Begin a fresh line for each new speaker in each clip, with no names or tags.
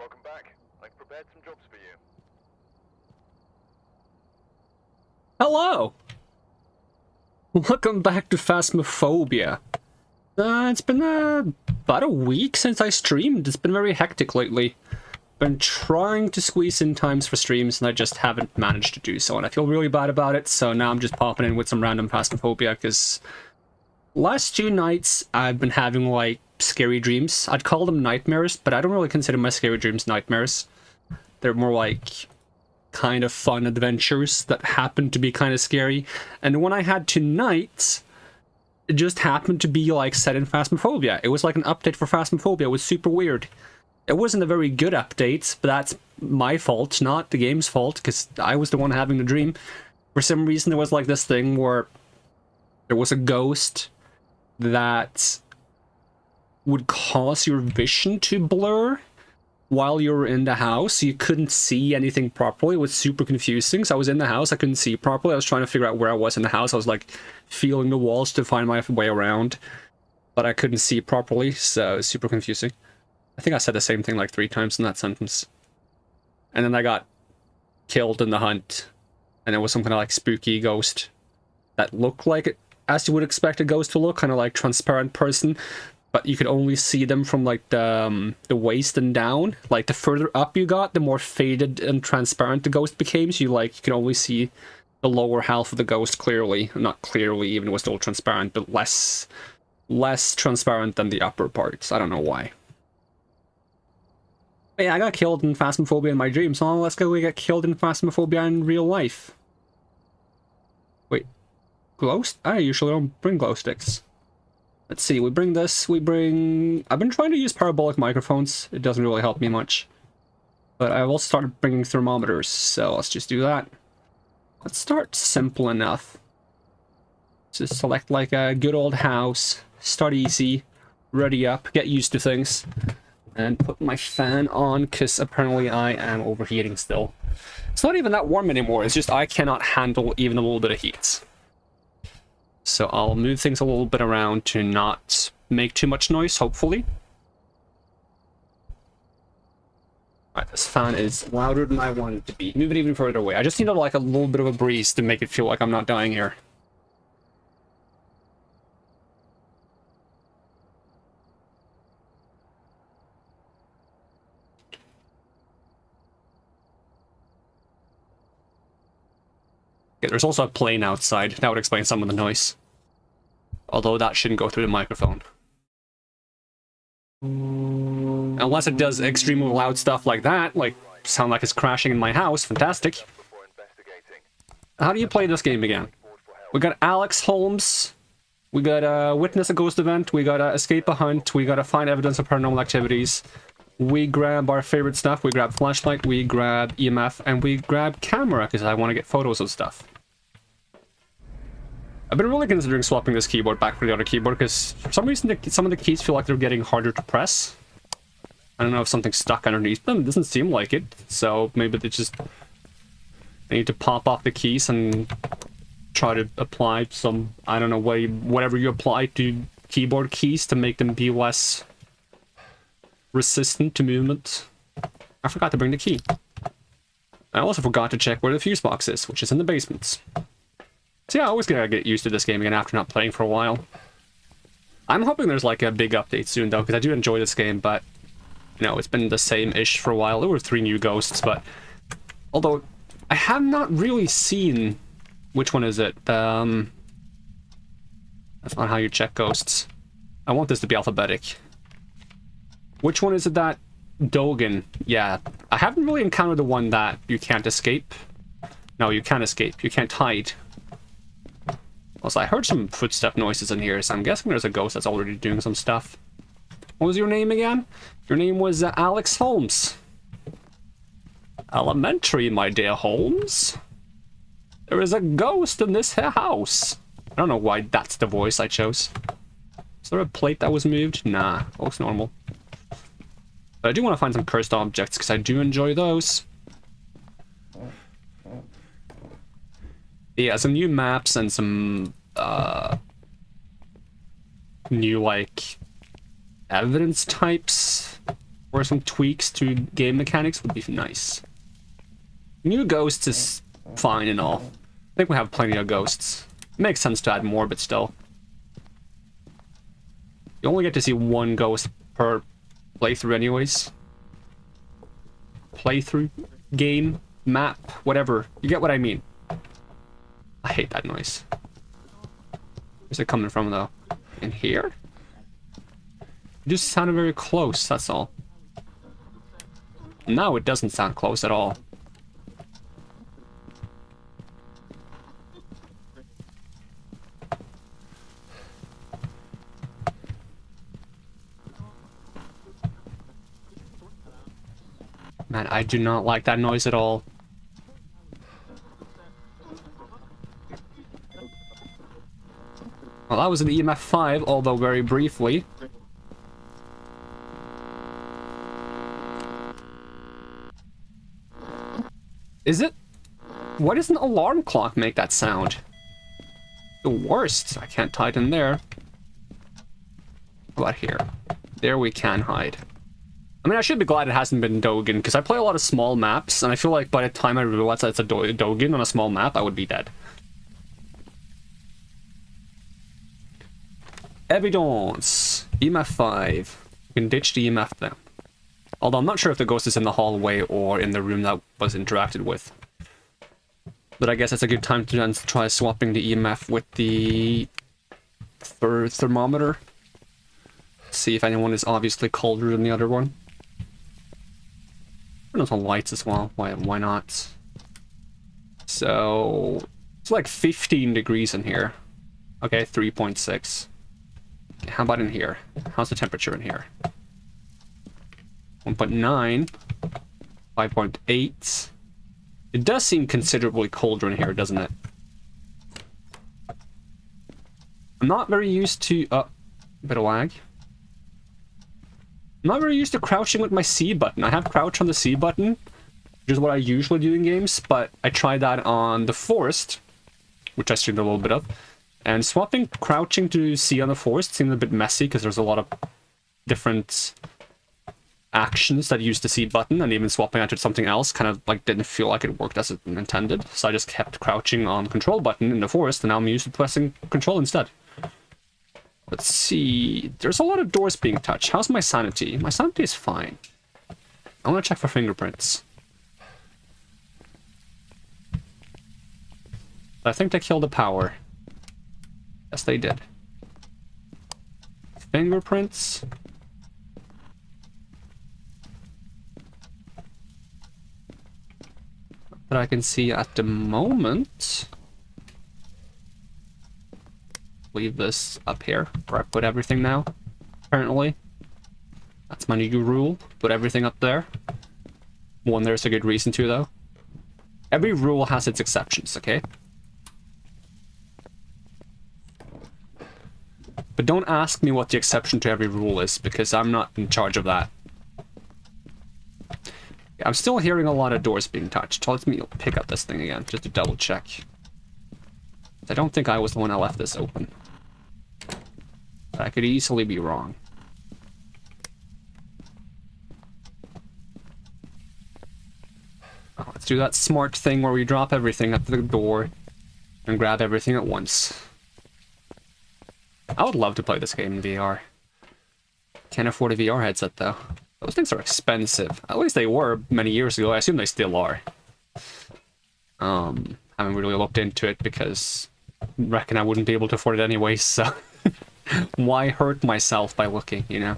Welcome back. I've prepared some jobs for you.
Hello! Welcome back to Phasmophobia. It's been about a week since I streamed. It's been very hectic lately. Been trying to squeeze in times for streams and I just haven't managed to do so, and I feel really bad about it, so now I'm just popping in with some random Phasmophobia, because last 2 nights I've been having like scary dreams. I'd call them nightmares, but I don't really consider my scary dreams nightmares. They're more like kind of fun adventures that happen to be kind of scary. And the one I had tonight, it just happened to be like set in Phasmophobia. It was like an update for Phasmophobia. It was super weird. It wasn't a very good update, but that's my fault, not the game's fault, because I was the one having the dream. For some reason, there was like this thing where there was a ghost that would cause your vision to blur while you were in the house. You couldn't see anything properly. It was super confusing. So I was in the house, I couldn't see properly. I was trying to figure out where I was in the house. I was like feeling the walls to find my way around, but I couldn't see properly, so it was super confusing. I think I said the same thing like 3 times in that sentence. And then I got killed in the hunt, and it was some kind of like spooky ghost that looked like it, as you would expect a ghost to look, kind of like transparent person, but you could only see them from like the waist and down. Like the further up you got, the more faded and transparent the ghost became, so you can only see the lower half of the ghost clearly. Not clearly, even it was still transparent, but less transparent than the upper parts. I don't know why. But yeah, I got killed in Phasmophobia in my dream, so let's go get killed in Phasmophobia in real life. Wait, glow? I usually don't bring glow sticks. Let's see, we bring this, I've been trying to use parabolic microphones. It doesn't really help me much. But I've also started bringing thermometers, so let's just do that. Let's start simple enough. Just select like a good old house, start easy, ready up, get used to things. And put my fan on, because apparently I am overheating still. It's not even that warm anymore, it's just I cannot handle even a little bit of heat. So I'll move things a little bit around to not make too much noise, hopefully. Alright, this fan is louder than I want it to be. Move it even further away. I just need like a little bit of a breeze to make it feel like I'm not dying here. Okay, there's also a plane outside. That would explain some of the noise. Although that shouldn't go through the microphone. Unless it does extremely loud stuff like that, like sound like it's crashing in my house. Fantastic. How do you play this game again? We got Alex Holmes. We got witness a ghost event. We got escape a hunt. We got to find evidence of paranormal activities. We grab our favorite stuff. We grab flashlight, we grab EMF, and we grab camera, because I want to get photos of stuff. I've been really considering swapping this keyboard back for the other keyboard, because for some reason some of the keys feel like they're getting harder to press. I don't know if something's stuck underneath them. It doesn't seem like it, so maybe they need to pop off the keys and try to apply some, I don't know, whatever you apply to keyboard keys to make them be less resistant to movement. I forgot to bring the key. I also forgot to check where the fuse box is, which is in the basement. So yeah, I always gotta get used to this game again after not playing for a while. I'm hoping there's like a big update soon though, because I do enjoy this game, but you know, it's been the same-ish for a while. There were 3 new ghosts, but although I have not really seen, which one is it? That's not how you check ghosts. I want this to be alphabetic. Which one is it that Dogen? Yeah, I haven't really encountered the one that you can't escape. No, you can't escape. You can't hide. Also, I heard some footstep noises in here, so I'm guessing there's a ghost that's already doing some stuff. What was your name again? Your name was Alex Holmes. Elementary, my dear Holmes. There is a ghost in this here house. I don't know why that's the voice I chose. Is there a plate that was moved? Nah, looks normal. But I do want to find some cursed objects, because I do enjoy those. Yeah, some new maps and some new, like, evidence types. or some tweaks to game mechanics would be nice. New ghosts is fine and all. I think we have plenty of ghosts. Makes sense to add more, but still. You only get to see one ghost per playthrough anyways. Playthrough, game, map, whatever. You get what I mean. I hate that noise. Where's it coming from, though? In here? It just sounded very close, that's all. No, it doesn't sound close at all. Man, I do not like that noise at all. Well, that was an EMF 5, although very briefly. Is it? Why doesn't an alarm clock make that sound? The worst. I can't hide in there. How about here? There we can hide. I mean, I should be glad it hasn't been Dogen, because I play a lot of small maps, and I feel like by the time I realize that it's a Dogen on a small map, I would be dead. Evidence. EMF 5. You can ditch the EMF now. Although I'm not sure if the ghost is in the hallway or in the room that was interacted with. But I guess it's a good time to then try swapping the EMF with the thermometer. See if anyone is obviously colder than the other one. Turn on some lights as well. Why not? So it's like 15 degrees in here. Okay, 3.6. How about in here? How's the temperature in here? 1.9. 5.8. It does seem considerably colder in here, doesn't it? I'm not very used to... a bit of lag. I'm not very used to crouching with my C button. I have crouch on the C button, which is what I usually do in games, but I tried that on The Forest, which I streamed a little bit of, and swapping crouching to C on The Forest seemed a bit messy because there's a lot of different actions that use the C button, and even swapping out to something else kind of like didn't feel like it worked as it intended, so I just kept crouching on control button in The Forest, and now I'm used to pressing control instead. Let's see. There's a lot of doors being touched. How's my sanity? My sanity is fine. I want to check for fingerprints. I think they killed the power. Yes, they did. Fingerprints. That I can see at the moment. Leave this up here where I put everything now. Apparently, that's my new rule. Put everything up there. One, there's a good reason to, though. Every rule has its exceptions, okay? But don't ask me what the exception to every rule is, because I'm not in charge of that. I'm still hearing a lot of doors being touched. So let me pick up this thing again, just to double check. I don't think I was the one that left this open. But I could easily be wrong. Oh, let's do that smart thing where we drop everything at the door and grab everything at once. I would love to play this game in VR. Can't afford a VR headset though. Those things are expensive. At least they were many years ago. I assume they still are. Haven't really looked into it because I reckon I wouldn't be able to afford it anyway, so why hurt myself by looking, you know?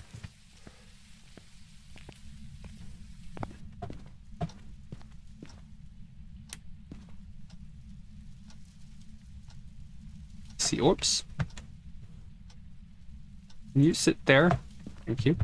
See orbs. Can you sit there? Thank you.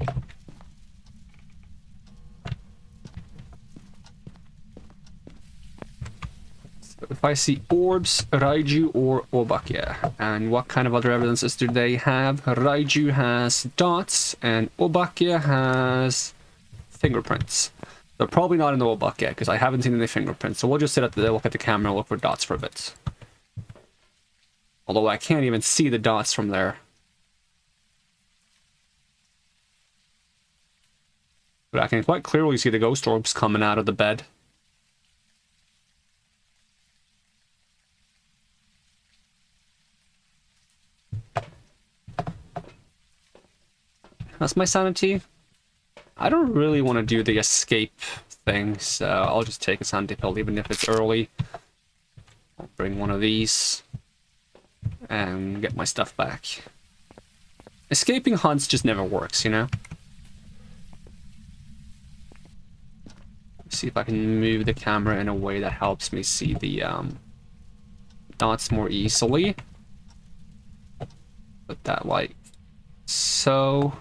If I see orbs, Raiju or Obakia. And what kind of other evidences do they have? Raiju has dots and Obakia has fingerprints. They're probably not in the Obakia because I haven't seen any fingerprints. So we'll just sit at the look at the camera and look for dots for a bit. Although I can't even see the dots from there. But I can quite clearly see the ghost orbs coming out of the bed. That's my sanity. I don't really want to do the escape thing, so I'll just take a sanity pill even if it's early. I'll bring one of these and get my stuff back. Escaping hunts just never works, you know? See if I can move the camera in a way that helps me see the dots more easily. Put that like so.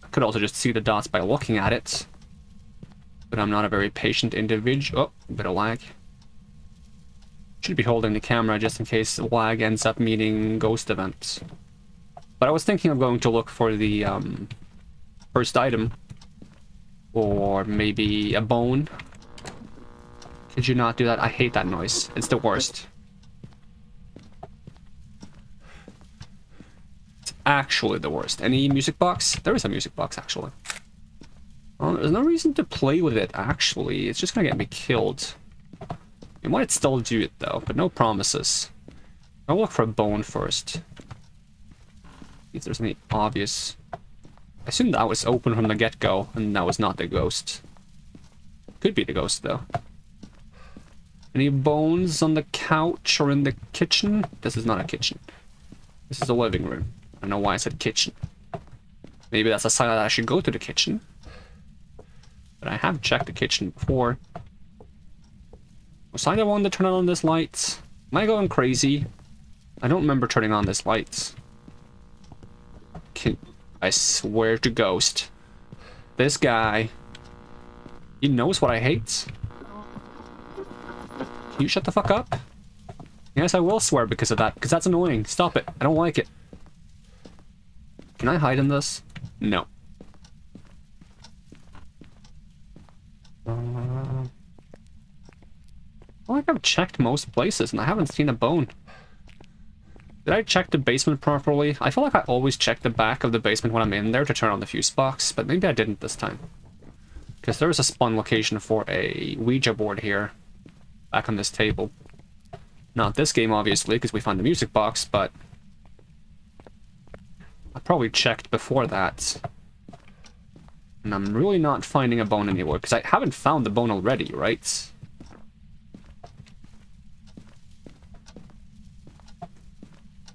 I could also just see the dots by looking at it. But I'm not a very patient individual. Oh, a bit of lag. Should be holding the camera just in case lag ends up meaning ghost events. But I was thinking of going to look for the first item. Or maybe a bone. Could you not do that? I hate that noise. It's the worst. It's actually the worst. Any music box? There is a music box, actually. Well, there's no reason to play with it, actually. It's just gonna get me killed. You might still do it, though, but no promises. I'll look for a bone first. See if there's any obvious... I assume that was open from the get-go, and that was not the ghost. Could be the ghost, though. Any bones on the couch or in the kitchen? This is not a kitchen. This is a living room. I don't know why I said kitchen. Maybe that's a sign that I should go to the kitchen. But I have checked the kitchen before. Was I the one to turn on this light? Am I going crazy? I don't remember turning on this light. I swear to Ghost. This guy. He knows what I hate. Can you shut the fuck up? Yes, I will swear because of that. Because that's annoying. Stop it. I don't like it. Can I hide in this? No. I feel like I've checked most places and I haven't seen a bone. Did I check the basement properly? I feel like I always check the back of the basement when I'm in there to turn on the fuse box, but maybe I didn't this time. Because there is a spawn location for a Ouija board here, back on this table. Not this game, obviously, because we found the music box, but... I probably checked before that. And I'm really not finding a bone anywhere, because I haven't found the bone already, right?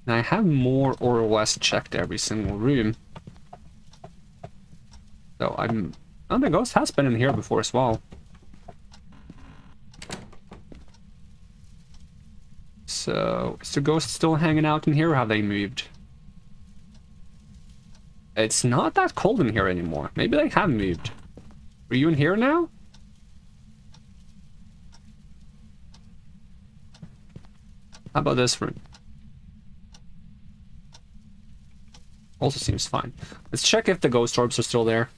And I have more or less checked every single room. So oh, the ghost has been in here before as well. So, is the ghost still hanging out in here or have they moved? It's not that cold in here anymore. Maybe they have moved. Are you in here now? How about this room? Also seems fine. Let's check if the ghost orbs are still there.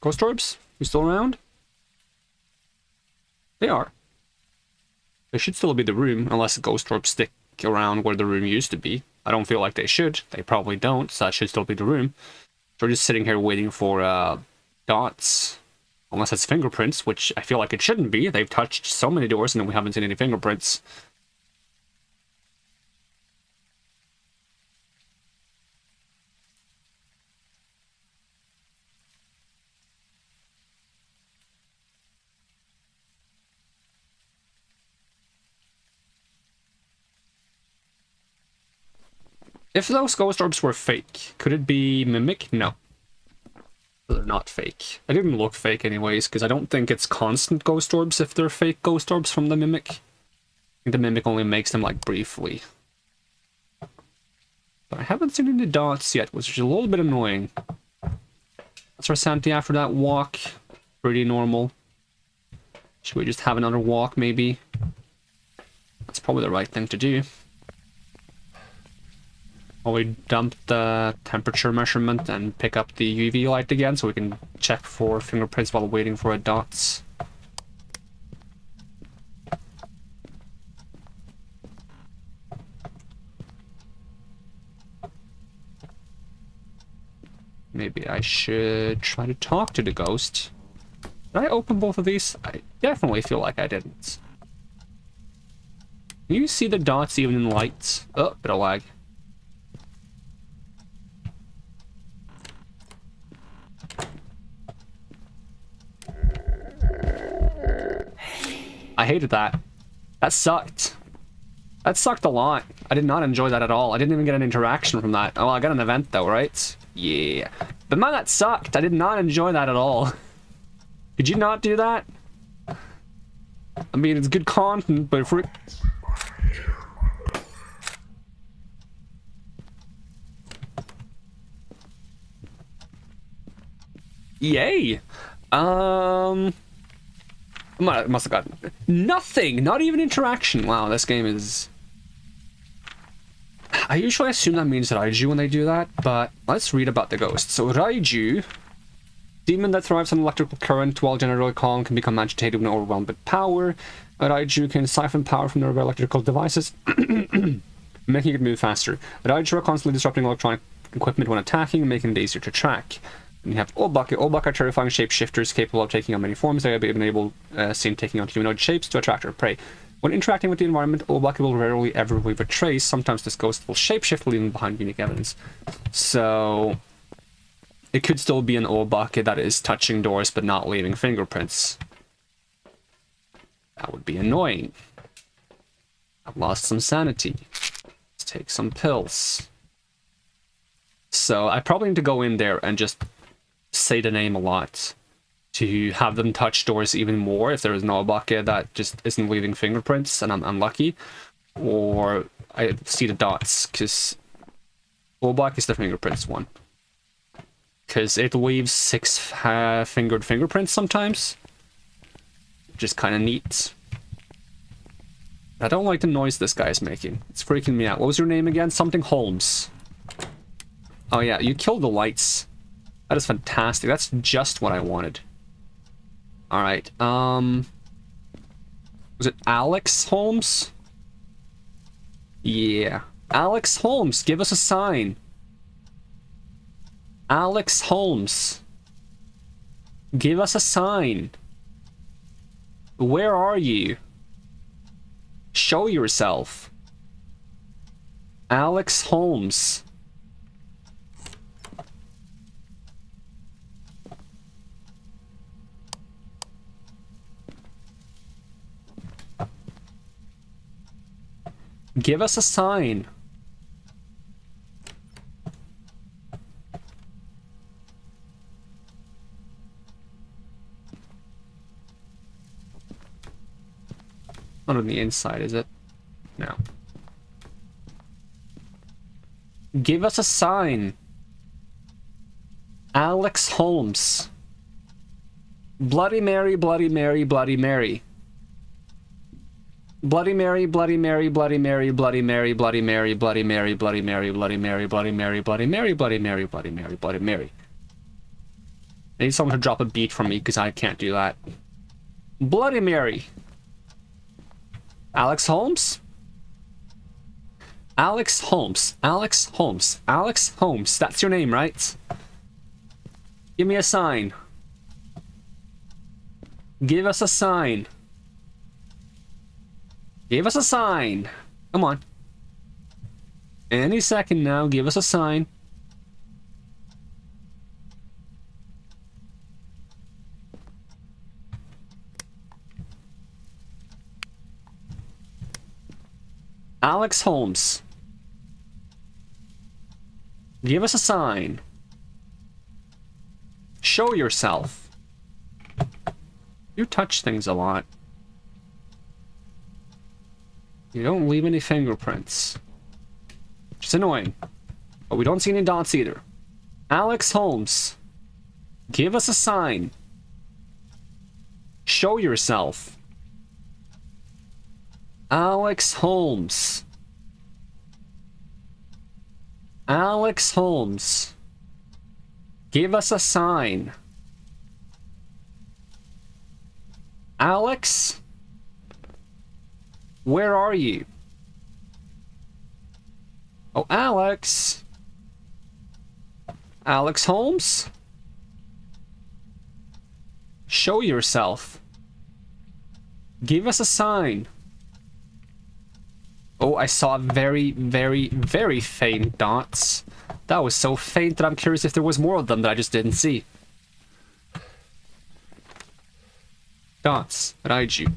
Ghost orbs? You still around? They are. They should still be the room, unless the ghost orbs stick around where the room used to be. I don't feel like they should. They probably don't, so that should still be the room. So we're just sitting here waiting for dots. Unless it's fingerprints, which I feel like it shouldn't be. They've touched so many doors and we haven't seen any fingerprints. If those ghost orbs were fake, could it be Mimic? No. They're not fake. They didn't look fake anyways, because I don't think it's constant ghost orbs if they're fake ghost orbs from the Mimic. I think the Mimic only makes them, like, briefly. But I haven't seen any dots yet, which is a little bit annoying. That's our sanity after that walk. Pretty normal. Should we just have another walk, maybe? That's probably the right thing to do. While we dump the temperature measurement and pick up the UV light again so we can check for fingerprints while waiting for a dots. Maybe I should try to talk to the ghost. Did I open both of these? I definitely feel like I didn't. Can you see the dots even in lights? Oh, bit of lag. I hated that. That sucked. That sucked a lot. I did not enjoy that at all. I didn't even get an interaction from that. Oh, I got an event though, right? Yeah. But man, that sucked. I did not enjoy that at all. Could you not do that? I mean, it's good content, but for... Yay! Must have gotten nothing. Not even interaction. Wow, this game is... I usually assume that means Raiju when they do that, but let's read about the ghost. So Raiju, demon that thrives on electrical current while generally calm, can become agitated when overwhelmed with power. Raiju can siphon power from nearby electrical devices, making it move faster. Raiju are constantly disrupting electronic equipment when attacking, making it easier to track. And you have Obake. Obake are terrifying shapeshifters capable of taking on many forms. They have been able seen taking on humanoid shapes to attract their prey. When interacting with the environment, Obake will rarely ever leave a trace. Sometimes this ghost will shapeshift, leaving behind unique evidence. So it could still be an Obake that is touching doors but not leaving fingerprints. That would be annoying. I've lost some sanity. Let's take some pills. So I probably need to go in there and just say the name a lot to have them touch doors even more if there is no Obake that just isn't leaving fingerprints and I'm unlucky. Or I see the dots, because Obake is the fingerprints one. Because it leaves 6 fingered fingerprints sometimes. Which is kind of neat. I don't like the noise this guy is making. It's freaking me out. What was your name again? Something Holmes. Oh yeah, you killed the lights. That is fantastic. That's just what I wanted. Alright, was it Alex Holmes? Yeah. Alex Holmes, give us a sign. Alex Holmes. Give us a sign. Where are you? Show yourself. Alex Holmes. Give us a sign. Not on the inside, is it? No. Give us a sign. Alex Holmes. Bloody Mary, Bloody Mary, Bloody Mary. Bloody Mary, Bloody Mary, Bloody Mary, Bloody Mary, Bloody Mary, Bloody Mary, Bloody Mary, Bloody Mary, Bloody Mary, Bloody Mary, Bloody Mary, Bloody Mary, Bloody Mary. I need someone to drop a beat for me because I can't do that. Bloody Mary. Alex Holmes? Alex Holmes. Alex Holmes. Alex Holmes. That's your name, right? Give me a sign. Give us a sign. Give us a sign. Come on. Any second now, give us a sign. Alex Holmes. Give us a sign. Show yourself. You touch things a lot. You don't leave any fingerprints. Which is annoying. But we don't see any dots either. Alex Holmes. Give us a sign. Show yourself. Alex Holmes. Alex Holmes. Give us a sign. Alex? Where are you? Oh, Alex. Alex Holmes? Show yourself. Give us a sign. Oh, I saw very, very, very faint dots. That was so faint that I'm curious if there was more of them that I just didn't see. Dots at IG.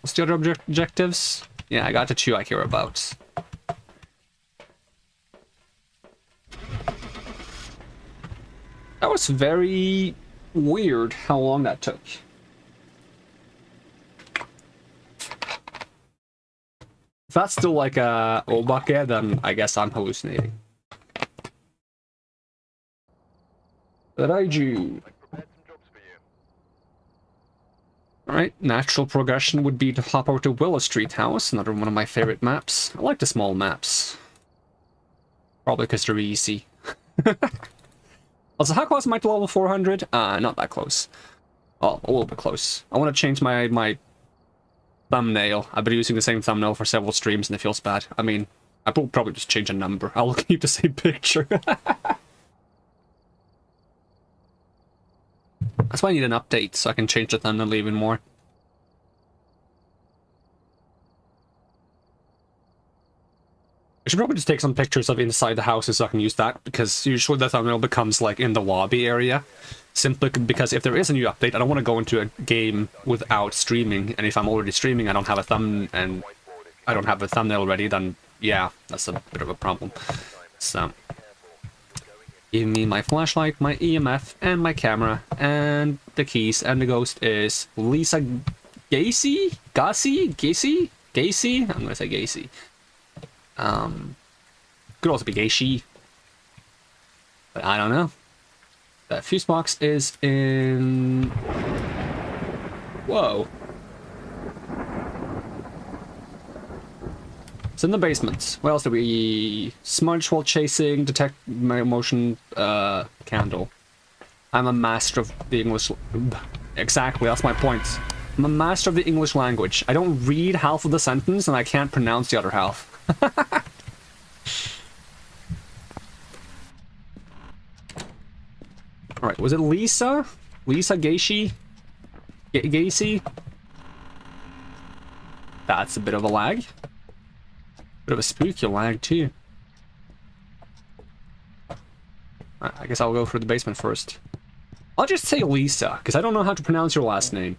What's the other objectives? Yeah, I got the 2 I care about. That was very weird how long that took. If that's still like a Obake, then I guess I'm hallucinating. But I do. Alright, natural progression would be to hop over to Willow Street House, another one of my favorite maps. I like the small maps. Probably because they're easy. Also, how close am I to level 400? Not that close. Oh, a little bit close. I want to change my thumbnail. I've been using the same thumbnail for several streams and it feels bad. I mean, I will probably just change a number. I'll keep the same picture. That's why I need an update, so I can change the thumbnail even more. I should probably just take some pictures of inside the houses so I can use that, because usually the thumbnail becomes like in the lobby area. Simply because if there is a new update, I don't want to go into a game without streaming, and if I'm already streaming, I don't have a thumbnail ready, then yeah, that's a bit of a problem. So, give me my flashlight, my EMF, and my camera, and the keys, and the ghost is Lisa Gacy? Gacy? I'm gonna say Gacy. Could also be Gacy, but I don't know. That fuse box is in... Whoa. It's in the basement. What else do we... Smudge while chasing, detect my motion, candle. I'm a master of the English... Exactly, that's my point. I'm a master of the English language. I don't read half of the sentence and I can't pronounce the other half. Alright, was it Lisa? Lisa Gacy? Gacy? That's a bit of a lag. Bit of a spooky lag, too. I guess I'll go for the basement first. I'll just say Lisa, because I don't know how to pronounce your last name.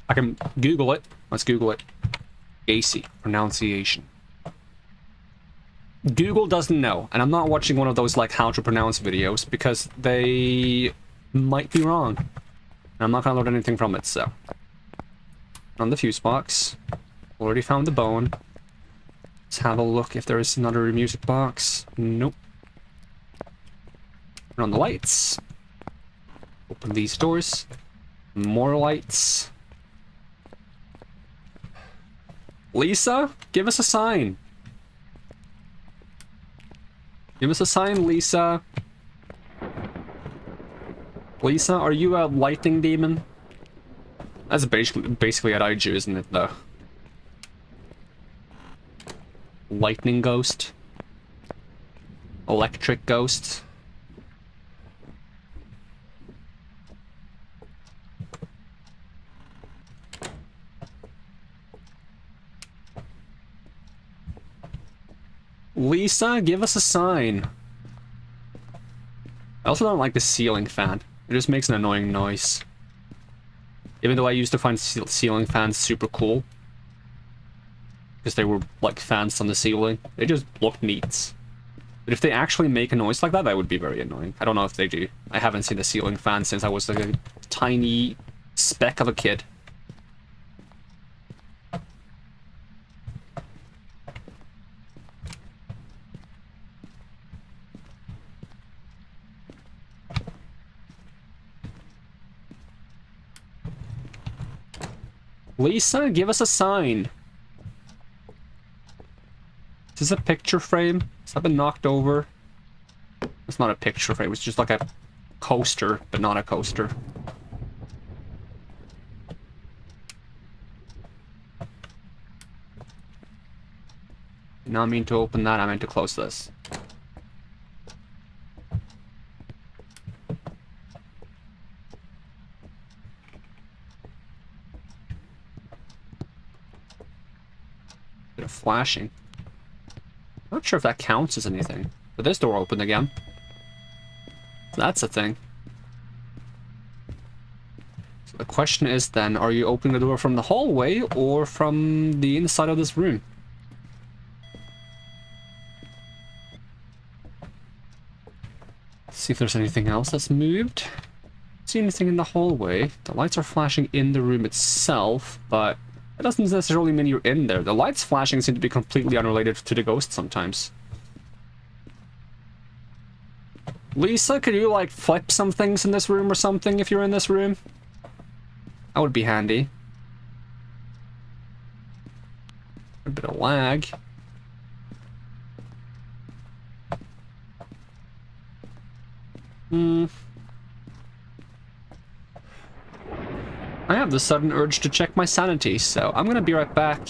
I can Google it. Let's Google it. Gacy. Pronunciation. Google doesn't know, and I'm not watching one of those, like, how to pronounce videos, because they might be wrong. And I'm not gonna learn anything from it, so. On the fuse box. Already found the bone. Let's have a look if there is another music box. Nope. Turn on the lights. Open these doors. More lights. Lisa, give us a sign. Give us a sign, Lisa. Lisa, are you a lightning demon? That's basically what I do, isn't it, though? Lightning ghost. Electric ghost. Lisa, give us a sign. I also don't like the ceiling fan. It just makes an annoying noise. Even though I used to find ceiling fans super cool. Because they were like fans on the ceiling. They just look neat. But if they actually make a noise like that, that would be very annoying. I don't know if they do. I haven't seen a ceiling fan since I was like a tiny speck of a kid. Lisa, give us a sign. Is this a picture frame? Has that been knocked over? It's not a picture frame, it's just like a coaster, but not a coaster. Did not mean to open that, I meant to close this. Bit of flashing. Not sure if that counts as anything. But this door opened again. So that's a thing. So the question is then, are you opening the door from the hallway or from the inside of this room? Let's see if there's anything else that's moved. See anything in the hallway? The lights are flashing in the room itself, but that doesn't necessarily mean you're in there. The lights flashing seem to be completely unrelated to the ghost sometimes. Lisa, could you, like, flip some things in this room or something if you're in this room? That would be handy. A bit of lag. I have the sudden urge to check my sanity, so I'm gonna be right back.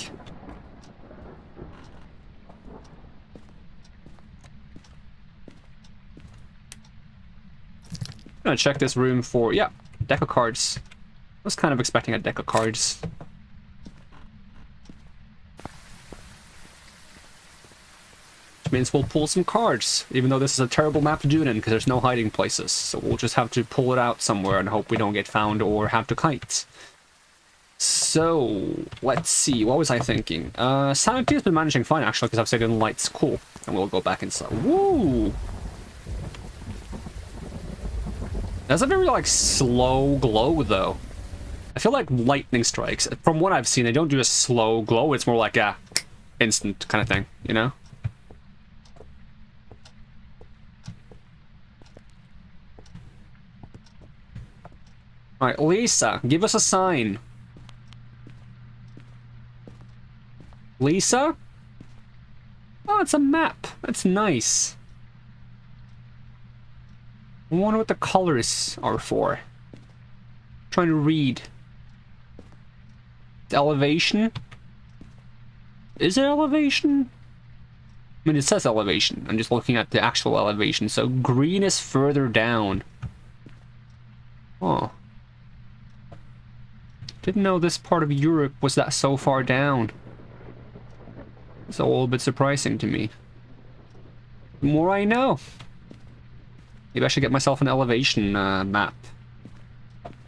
I'm gonna check this room for, yeah, deck of cards. I was kind of expecting a deck of cards. Which means we'll pull some cards, even though this is a terrible map to do it in because there's no hiding places. So we'll just have to pull it out somewhere and hope we don't get found or have to kite. So, let's see, what was I thinking? Sanity has been managing fine actually because I've stayed in the lights. Cool. And we'll go back inside. Woo! That's a very, like, slow glow, though. I feel like lightning strikes. From what I've seen, they don't do a slow glow. It's more like a instant kind of thing, you know? Alright, Lisa, give us a sign. Lisa? Oh, it's a map. That's nice. I wonder what the colors are for. I'm trying to read. It's elevation? Is it elevation? I mean, it says elevation. I'm just looking at the actual elevation. So green is further down. Oh. Didn't know this part of Europe was that so far down. It's a little bit surprising to me. The more I know. Maybe I should get myself an elevation map.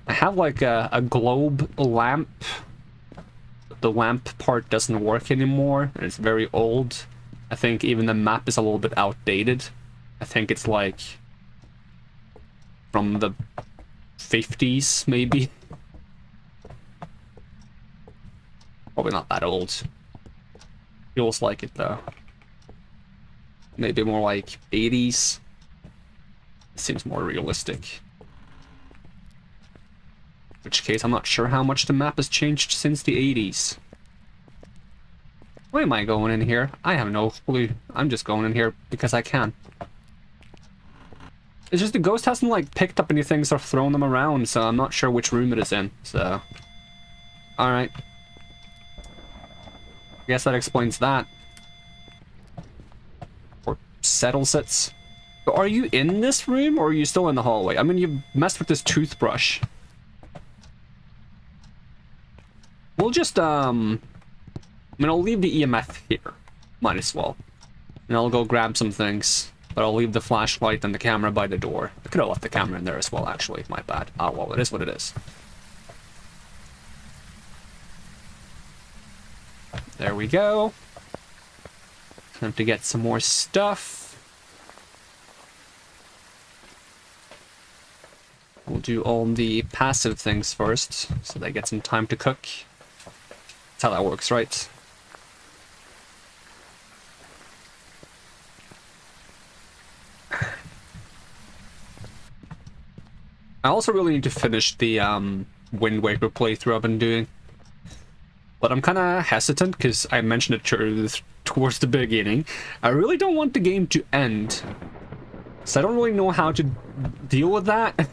I have like a globe lamp. The lamp part doesn't work anymore, and it's very old. I think even the map is a little bit outdated. I think it's like from the 50s, maybe. Probably not that old. Feels like it though. Maybe more like 80s. Seems more realistic. In which case, I'm not sure how much the map has changed since the 80s. Why am I going in here? I have no clue. I'm just going in here because I can. It's just the ghost hasn't like picked up any things or thrown them around, so I'm not sure which room it is in, so... Alright. Guess that explains that. Or settles it. But are you in this room, or are you still in the hallway? I mean, you messed with this toothbrush. We'll just, I mean, I'll leave the EMF here. Might as well. And I'll go grab some things. But I'll leave the flashlight and the camera by the door. I could have left the camera in there as well, actually. My bad. Ah, well, it is what it is. There we go. Time to get some more stuff. We'll do all the passive things first, so they get some time to cook. That's how that works, right? I also really need to finish the Wind Waker playthrough I've been doing. But I'm kind of hesitant, because I mentioned it towards the beginning. I really don't want the game to end. So I don't really know how to deal with that.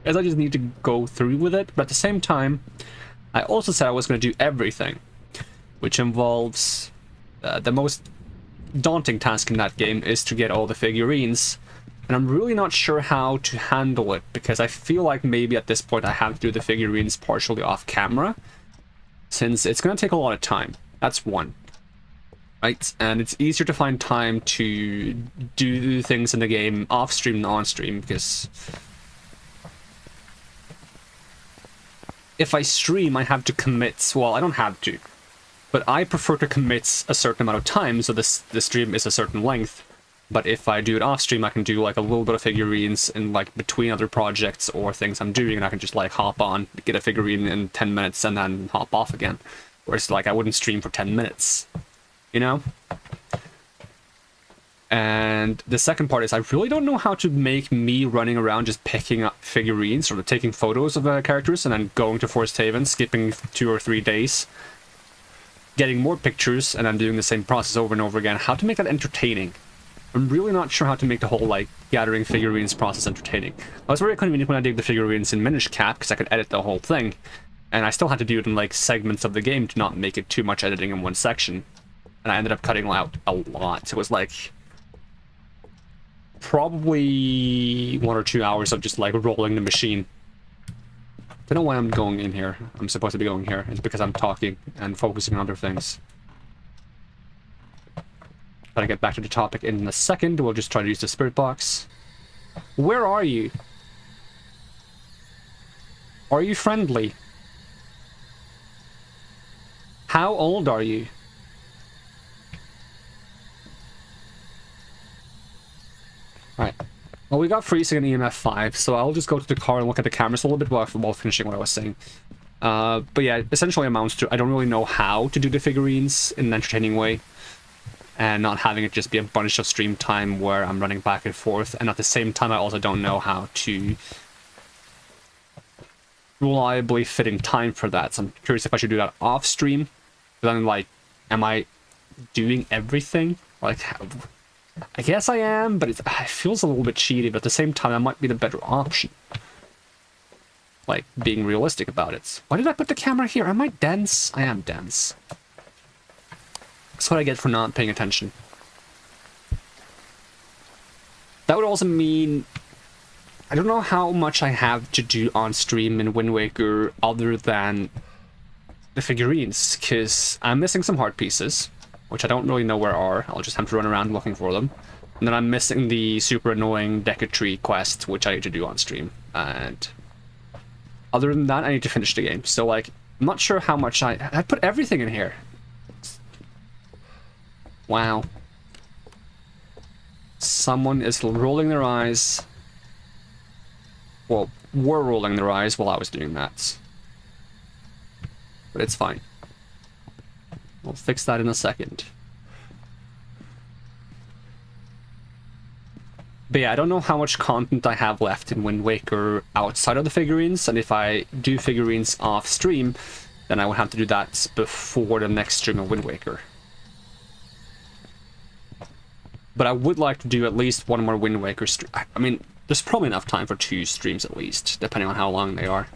As I just need to go through with it. But at the same time, I also said I was going to do everything. Which involves the most daunting task in that game is to get all the figurines. And I'm really not sure how to handle it, because I feel like maybe at this point I have to do the figurines partially off camera, since it's going to take a lot of time. That's one. Right? And it's easier to find time to do things in the game off-stream than on-stream, because if I stream, I have to commit. Well, I don't have to, but I prefer to commit a certain amount of time, so the stream is a certain length. But if I do it off stream, I can do like a little bit of figurines in like between other projects or things I'm doing, and I can just like hop on, get a figurine in 10 minutes, and then hop off again. Whereas like I wouldn't stream for 10 minutes, you know? And the second part is I really don't know how to make me running around just picking up figurines or taking photos of characters and then going to Forest Haven, skipping 2 or 3 days, getting more pictures, and then doing the same process over and over again. How to make that entertaining? I'm really not sure how to make the whole, like, gathering figurines process entertaining. I was very convenient when I did the figurines in Minish Cap, because I could edit the whole thing. And I still had to do it in, like, segments of the game to not make it too much editing in one section. And I ended up cutting out a lot. It was, like, probably 1 or 2 hours of just, like, rolling the machine. Don't know why I'm going in here. I'm supposed to be going here. It's because I'm talking and focusing on other things. Try to get back to the topic in a second. We'll just try to use the spirit box. Where are you? Are you friendly? How old are you? Right. Well, we got freezing and EMF 5, so I'll just go to the car and look at the cameras a little bit while finishing what I was saying. But yeah, essentially amounts to I don't really know how to do the figurines in an entertaining way, and not having it just be a bunch of stream time where I'm running back and forth, and at the same time I also don't know how to reliably fit in time for that, so I'm curious if I should do that off stream. But then, like, am I doing everything? Like, I guess I am, but it feels a little bit cheaty, but at the same time that might be the better option. Like, being realistic about it. Why did I put the camera here? Am I dense? I am dense. That's what I get for not paying attention. That would also mean I don't know how much I have to do on stream in Wind Waker other than the figurines, because I'm missing some heart pieces, which I don't really know where are. I'll just have to run around looking for them. And then I'm missing the super annoying Deca Tree quest, which I need to do on stream. And other than that, I need to finish the game. So, like, I'm not sure how much I put everything in here. Wow. Someone is rolling their eyes. Well, were rolling their eyes while I was doing that. But it's fine. We'll fix that in a second. But yeah, I don't know how much content I have left in Wind Waker outside of the figurines, and if I do figurines off stream, then I will have to do that before the next stream of Wind Waker. But I would like to do at least one more Wind Waker stream. I mean, there's probably enough time for 2 streams at least, depending on how long they are.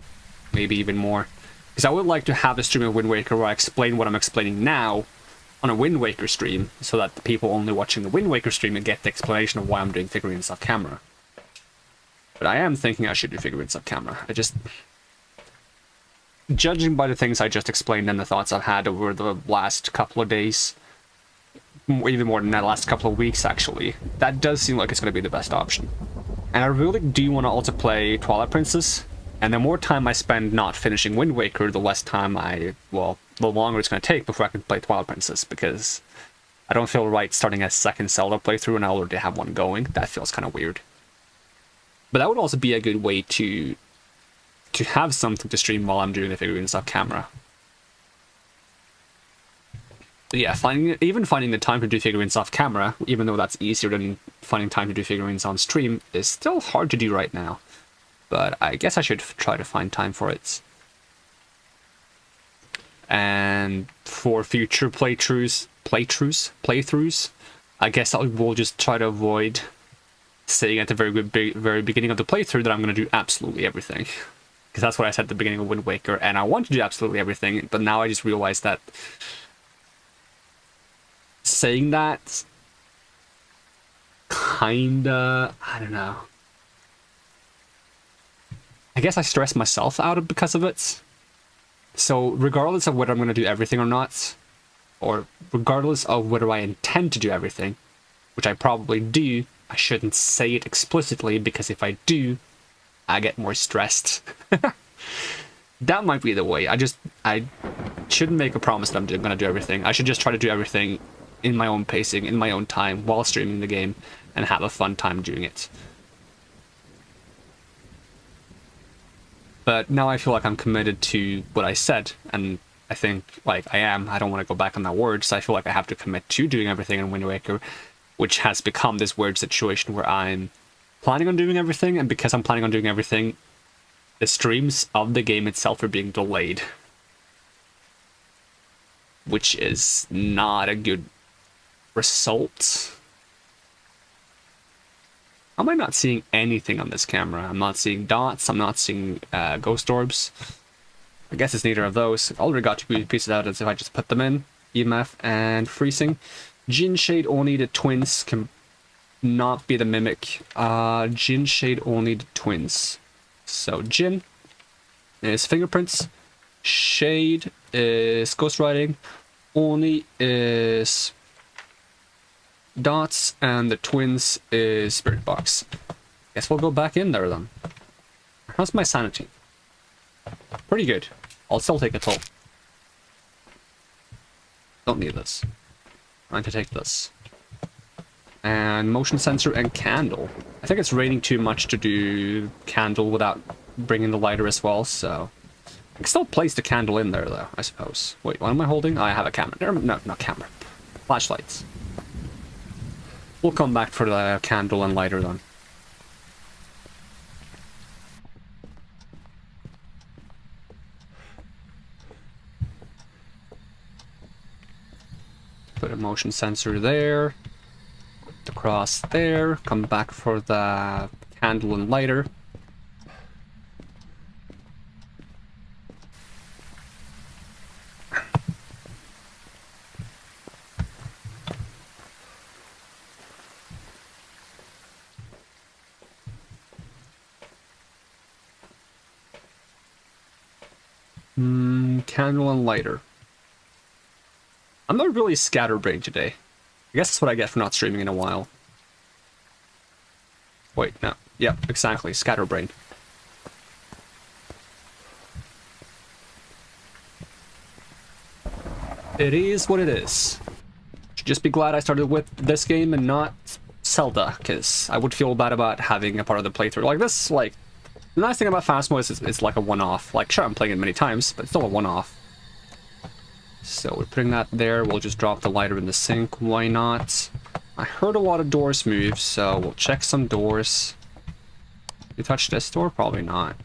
Maybe even more. Because I would like to have a stream of Wind Waker where I explain what I'm explaining now on a Wind Waker stream, so that the people only watching the Wind Waker stream get the explanation of why I'm doing figurines off camera. But I am thinking I should do figurines off camera. I just... Judging by the things I just explained and the thoughts I've had over the last couple of days, even more than that, last couple of weeks actually, that does seem like it's going to be the best option. And I really do want to also play Twilight Princess, and the more time I spend not finishing Wind Waker, the less time well, the longer it's going to take before I can play Twilight Princess, because I don't feel right starting a second Zelda playthrough and I already have one going. That feels kind of weird. But that would also be a good way to have something to stream while I'm doing the figurines off camera. But yeah, even finding the time to do figurines off camera, even though that's easier than finding time to do figurines on stream, is still hard to do right now. But I guess I should try to find time for it. And for future playthroughs, I guess I will just try to avoid saying at the very beginning of the playthrough that I'm going to do absolutely everything. Because that's what I said at the beginning of Wind Waker, and I want to do absolutely everything, but now I just realized that saying that kinda, I don't know. I guess I stress myself out because of it. So regardless of whether I'm going to do everything or not, or regardless of whether I intend to do everything, which I probably do, I shouldn't say it explicitly, because if I do, I get more stressed. That might be the way. I shouldn't make a promise that I'm going to do everything. I should just try to do everything in my own pacing, in my own time, while streaming the game, and have a fun time doing it. But now I feel like I'm committed to what I said, and I think, like, I am. I don't want to go back on that word, so I feel like I have to commit to doing everything in Wind Waker, which has become this weird situation where I'm planning on doing everything, and because I'm planning on doing everything, the streams of the game itself are being delayed. Which is not a good result. How am I not seeing anything on this camera? I'm not seeing dots, I'm not seeing ghost orbs. I guess it's neither of those. I already got two pieces out as if I just put them in. EMF and freezing. Jin Shade only the twins can not be the mimic. Jin Shade only the twins. So Jin is fingerprints. Shade is ghostwriting. Oni is dots, and the twins is spirit box. Guess we'll go back in there then. How's my sanity? Pretty good. I'll still take a toll. Don't need this. I'm going to take this. And motion sensor and candle. I think it's raining too much to do candle without bringing the lighter as well, so I can still place the candle in there though, I suppose. Wait, what am I holding? Oh, I have a camera. No, not camera. Flashlights. We'll come back for the candle and lighter then. Put a motion sensor there. Put the cross there. Come back for the candle and lighter. Candle and lighter. I'm not really scatterbrained today. I guess that's what I get for not streaming in a while. Wait, no. Yeah, exactly. Scatterbrained. It is what it is. Should just be glad I started with this game and not Zelda, because I would feel bad about having a part of the playthrough like this. Like, the nice thing about Phasmo is it's like a one-off. Like, sure, I'm playing it many times, but it's still a one-off. So we're putting that there. We'll just drop the lighter in the sink. Why not? I heard a lot of doors move, so we'll check some doors. You touch this door? Probably not.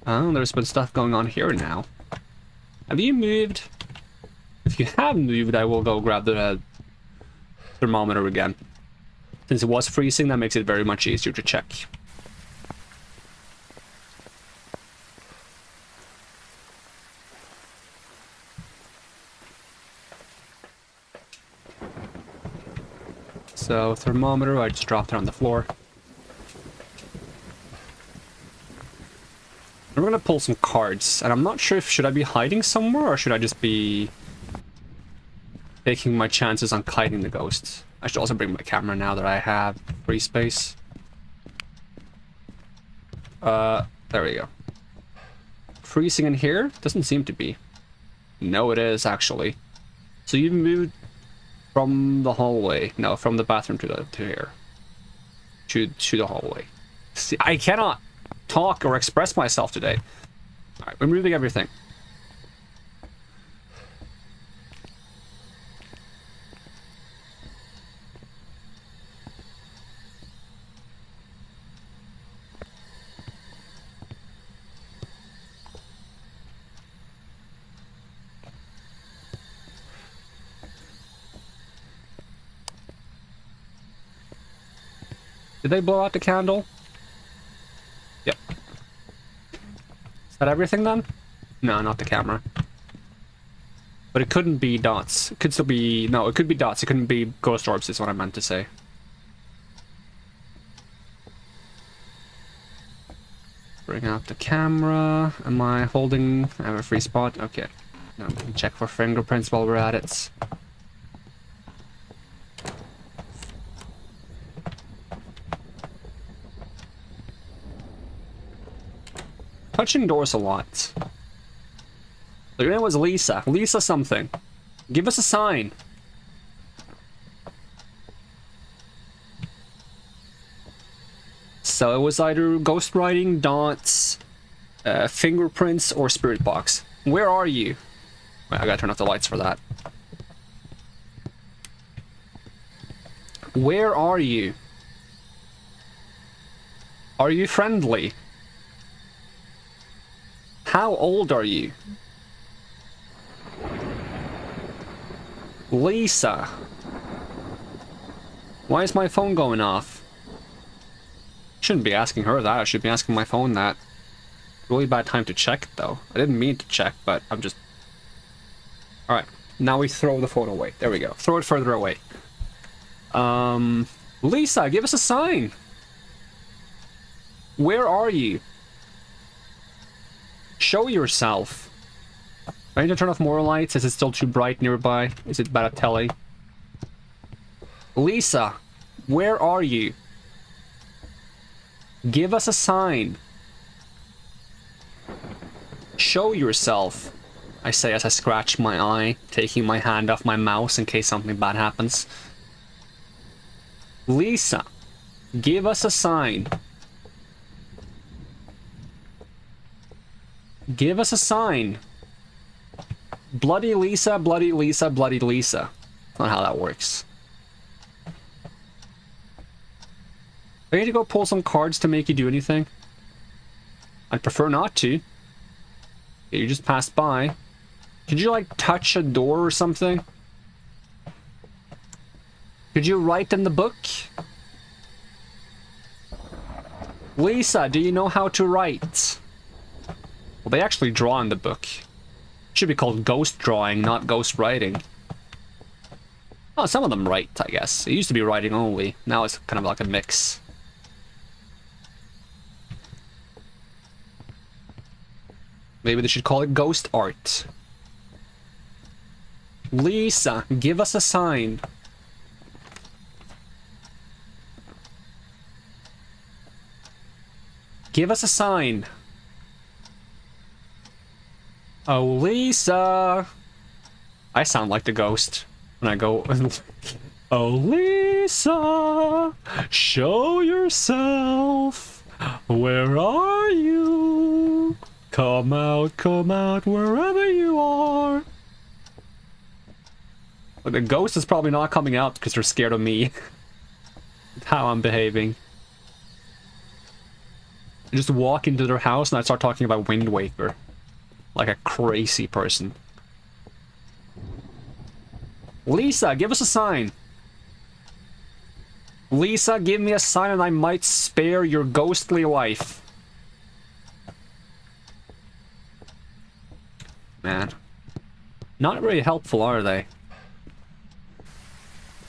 Oh, there's been stuff going on here now. Have you moved? If you have moved, I will go grab the thermometer again. Since it was freezing, that makes it very much easier to check. So, thermometer, I just dropped it on the floor. And we're gonna pull some cards, and I'm not sure if should I be hiding somewhere, or should I just be taking my chances on kiting the ghosts. I should also bring my camera now that I have free space. There we go. Freezing in here? Doesn't seem to be. No, it is, actually. So you moved from the hallway. No, from the bathroom to here. To the hallway. See, I cannot talk or express myself today. Alright, we're moving everything. Did they blow out the candle? Yep. Is that everything then? No, not the camera. But it couldn't be dots. It could still be... No, it could be dots. It couldn't be ghost orbs is what I meant to say. Bring out the camera. Am I holding... I have a free spot? Okay. Now we can check for fingerprints while we're at it. Touching doors a lot. Your name was Lisa. Lisa something. Give us a sign. So it was either ghost writing, dots, fingerprints, or spirit box. Where are you? Wait, I gotta turn off the lights for that. Where are you? Are you friendly? How old are you? Lisa. Why is my phone going off? Shouldn't be asking her that. I should be asking my phone that. Really bad time to check, though. I didn't mean to check, but I'm just... Alright. Now we throw the phone away. There we go. Throw it further away. Lisa, give us a sign. Where are you? Show yourself. I need to turn off more lights. Is it still too bright nearby? Is it bad at telly? Lisa, where are you? Give us a sign. Show yourself. I say as I scratch my eye, taking my hand off my mouse in case something bad happens. Lisa, give us a sign. Give us a sign. Bloody Lisa, bloody Lisa, bloody Lisa. That's not how that works. I need to go pull some cards to make you do anything. I'd prefer not to. Okay, you just passed by. Could you, like, touch a door or something? Could you write in the book? Lisa, do you know how to write? Well, they actually draw in the book. It should be called ghost drawing, not ghost writing. Oh, some of them write, I guess. It used to be writing only. Now it's kind of like a mix. Maybe they should call it ghost art. Lisa, give us a sign. Give us a sign. Oh, Lisa. I sound like the ghost when I go... Oh, Lisa, show yourself. Where are you? Come out, wherever you are. But the ghost is probably not coming out because they're scared of me. How I'm behaving. I just walk into their house and I start talking about Wind Waker. Like a crazy person. Lisa, give us a sign. Lisa, give me a sign and I might spare your ghostly life. Man. Not very helpful, are they?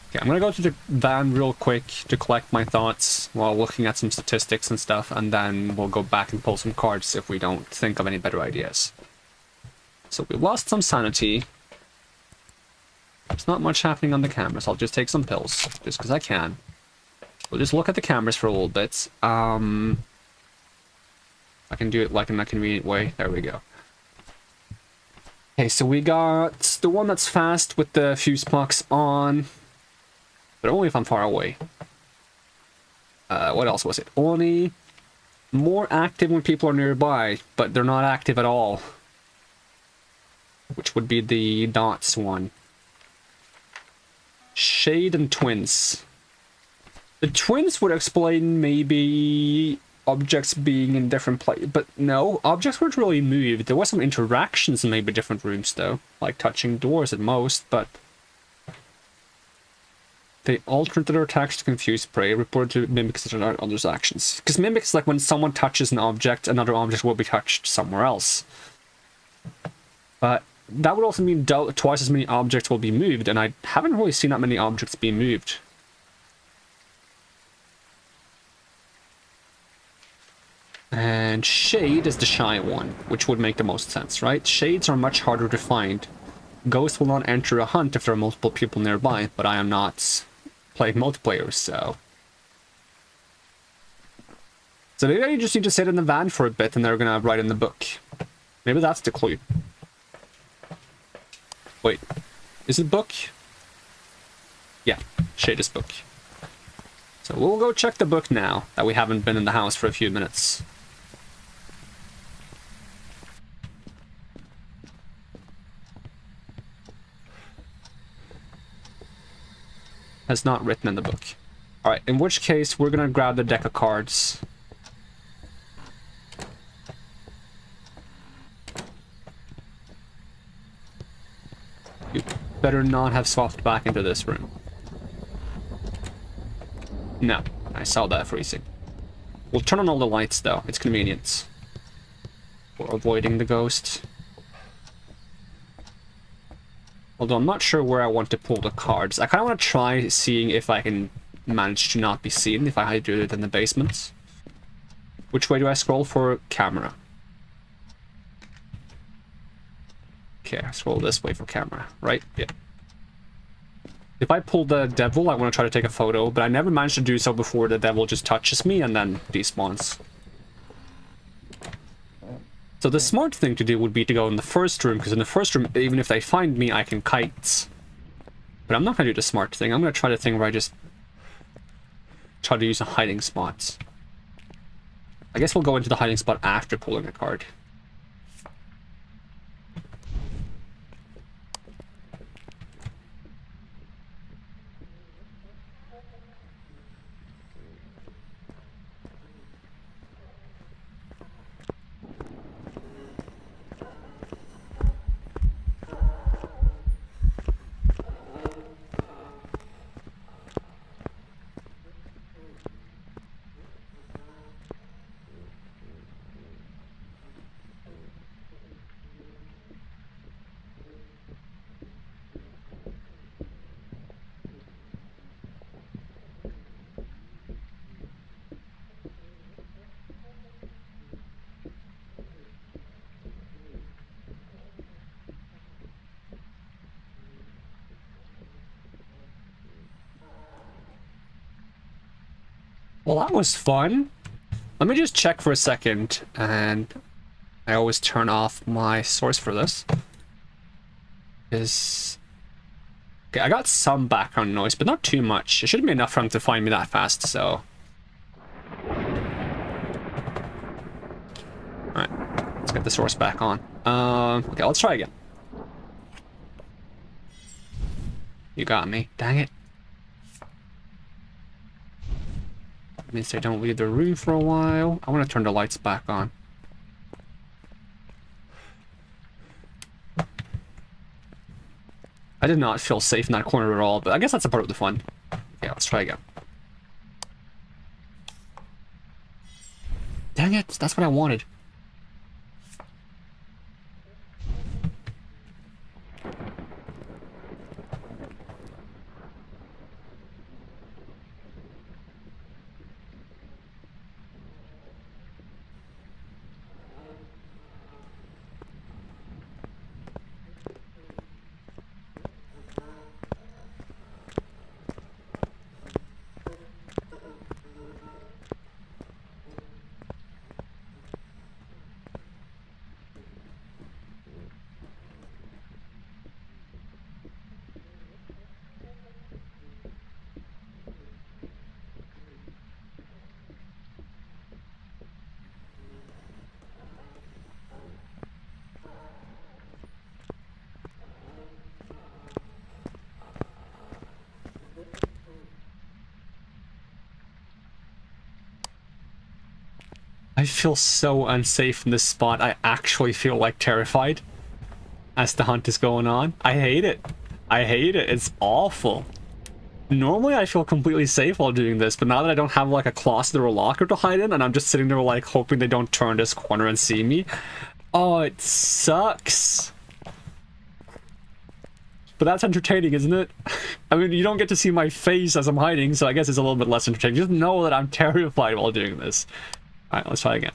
Okay, I'm gonna go to the van real quick to collect my thoughts while looking at some statistics and stuff, and then we'll go back and pull some cards if we don't think of any better ideas. So we lost some sanity. There's not much happening on the cameras. I'll just take some pills, just because I can. We'll just look at the cameras for a little bit. I can do it like in a convenient way. There we go. Okay, so we got the one that's fast with the fuse box on, but only if I'm far away. What else was it? Only more active when people are nearby, but they're not active at all. Which would be the dots one. Shade and twins. The twins would explain maybe objects being in different places, but no, objects weren't really moved. There was some interactions in maybe different rooms though, like touching doors at most, but they altered their attacks to confuse prey, reported to mimics that are others' actions. Because mimics, like when someone touches an object, another object will be touched somewhere else. But that would also mean twice as many objects will be moved, and I haven't really seen that many objects being moved. And Shade is the shy one, which would make the most sense, right? Shades are much harder to find. Ghosts will not enter a hunt if there are multiple people nearby, but I am not playing multiplayer, so... So maybe I just need to sit in the van for a bit and they're gonna write in the book. Maybe that's the clue. Wait, is it book? Yeah, Shade is book. So we'll go check the book now that we haven't been in the house for a few minutes. Has not written in the book. Alright, in which case we're gonna grab the deck of cards. You better not have swapped back into this room. No, I saw that freezing. We'll turn on all the lights though, it's convenient. For avoiding the ghost. Although I'm not sure where I want to pull the cards. I kind of want to try seeing if I can manage to not be seen if I do it in the basement. Which way do I scroll for camera? Okay, I scroll this way for camera, right? Yeah. If I pull the devil, I want to try to take a photo, but I never managed to do so before the devil just touches me and then despawns. So the smart thing to do would be to go in the first room, because in the first room, even if they find me, I can kite. But I'm not going to do the smart thing. I'm going to try the thing where I just try to use a hiding spot. I guess we'll go into the hiding spot after pulling a card. Well, that was fun. Let me just check for a second, and I always turn off my source for this. Okay, I got some background noise, but not too much. It shouldn't be enough for them to find me that fast, so... Alright, let's get the source back on. Okay, let's try again. You got me. Dang it. That means they don't leave the room for a while. I want to turn the lights back on. I did not feel safe in that corner at all, but I guess that's a part of the fun. Okay, let's try again. Dang it, that's what I wanted. I feel so unsafe in this spot. I actually feel like terrified as the hunt is going on. I hate it. I hate it. It's awful. Normally I feel completely safe while doing this, but now that I don't have like a closet or a locker to hide in, and I'm just sitting there like hoping they don't turn this corner and see me. Oh, it sucks. But that's entertaining, isn't it? I mean, you don't get to see my face as I'm hiding, so I guess it's a little bit less entertaining. Just know that I'm terrified while doing this. Alright, let's try again.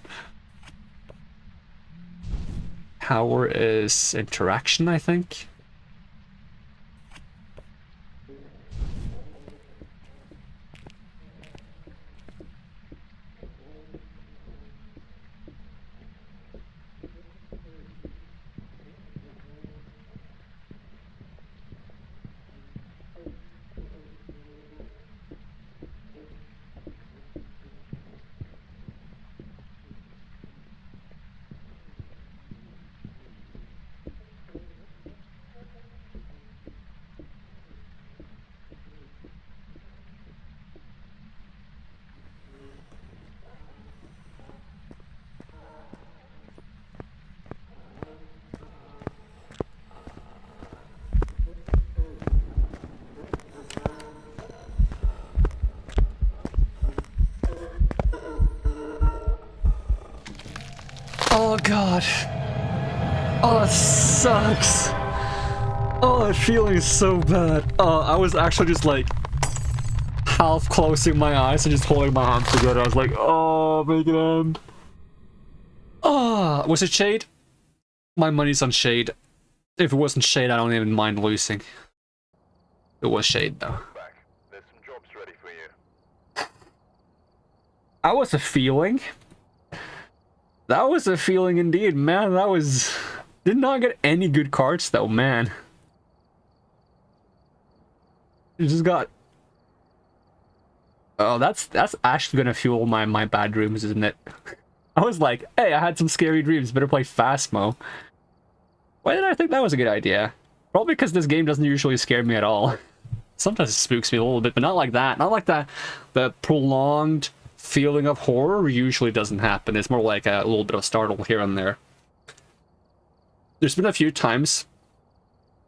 Power is interaction, I think. Oh god. Oh, it sucks. Oh, that feeling is so bad. Oh, I was actually just like half closing my eyes and just holding my hands together. I was like, oh, make it end. Oh, was it Shade? My money's on Shade. If it wasn't Shade, I don't even mind losing. It was Shade though.
There's some jobs ready for you.
That was a feeling. That was a feeling indeed, man. That was... Did not get any good cards though, man. You just got... Oh, that's actually gonna fuel my bad dreams, isn't it? I was like, hey, I had some scary dreams, better play Phasmo. Why did I think that was a good idea? Probably because this game doesn't usually scare me at all. Sometimes it spooks me a little bit, but not like that. Not like that. The prolonged feeling of horror usually doesn't happen. It's more like a little bit of startle here and there. There's been a few times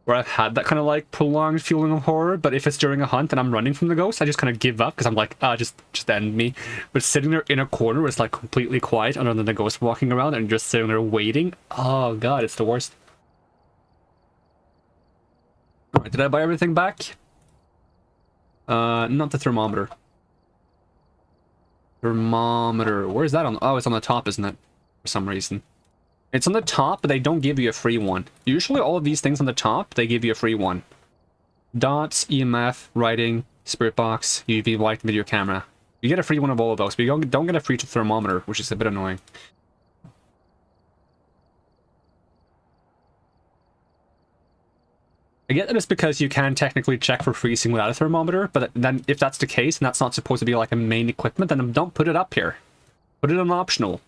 where I've had that kind of like prolonged feeling of horror, but if it's during a hunt and I'm running from the ghost, I just kind of give up because I'm like, ah, just end me. But sitting there in a corner where it's like completely quiet other than the ghost walking around and just sitting there waiting, oh god, it's the worst. Alright, did I buy everything back? Not the thermometer. Thermometer, where's that on? Oh, it's on the top, isn't it? For some reason. It's on the top, but they don't give you a free one. Usually all of these things on the top, they give you a free one. Dots, EMF, writing, spirit box, UV light, video camera. You get a free one of all of those, but you don't get a free thermometer, which is a bit annoying. I get that it's because you can technically check for freezing without a thermometer, but then if that's the case, and that's not supposed to be like a main equipment, then don't put it up here. Put it on optional.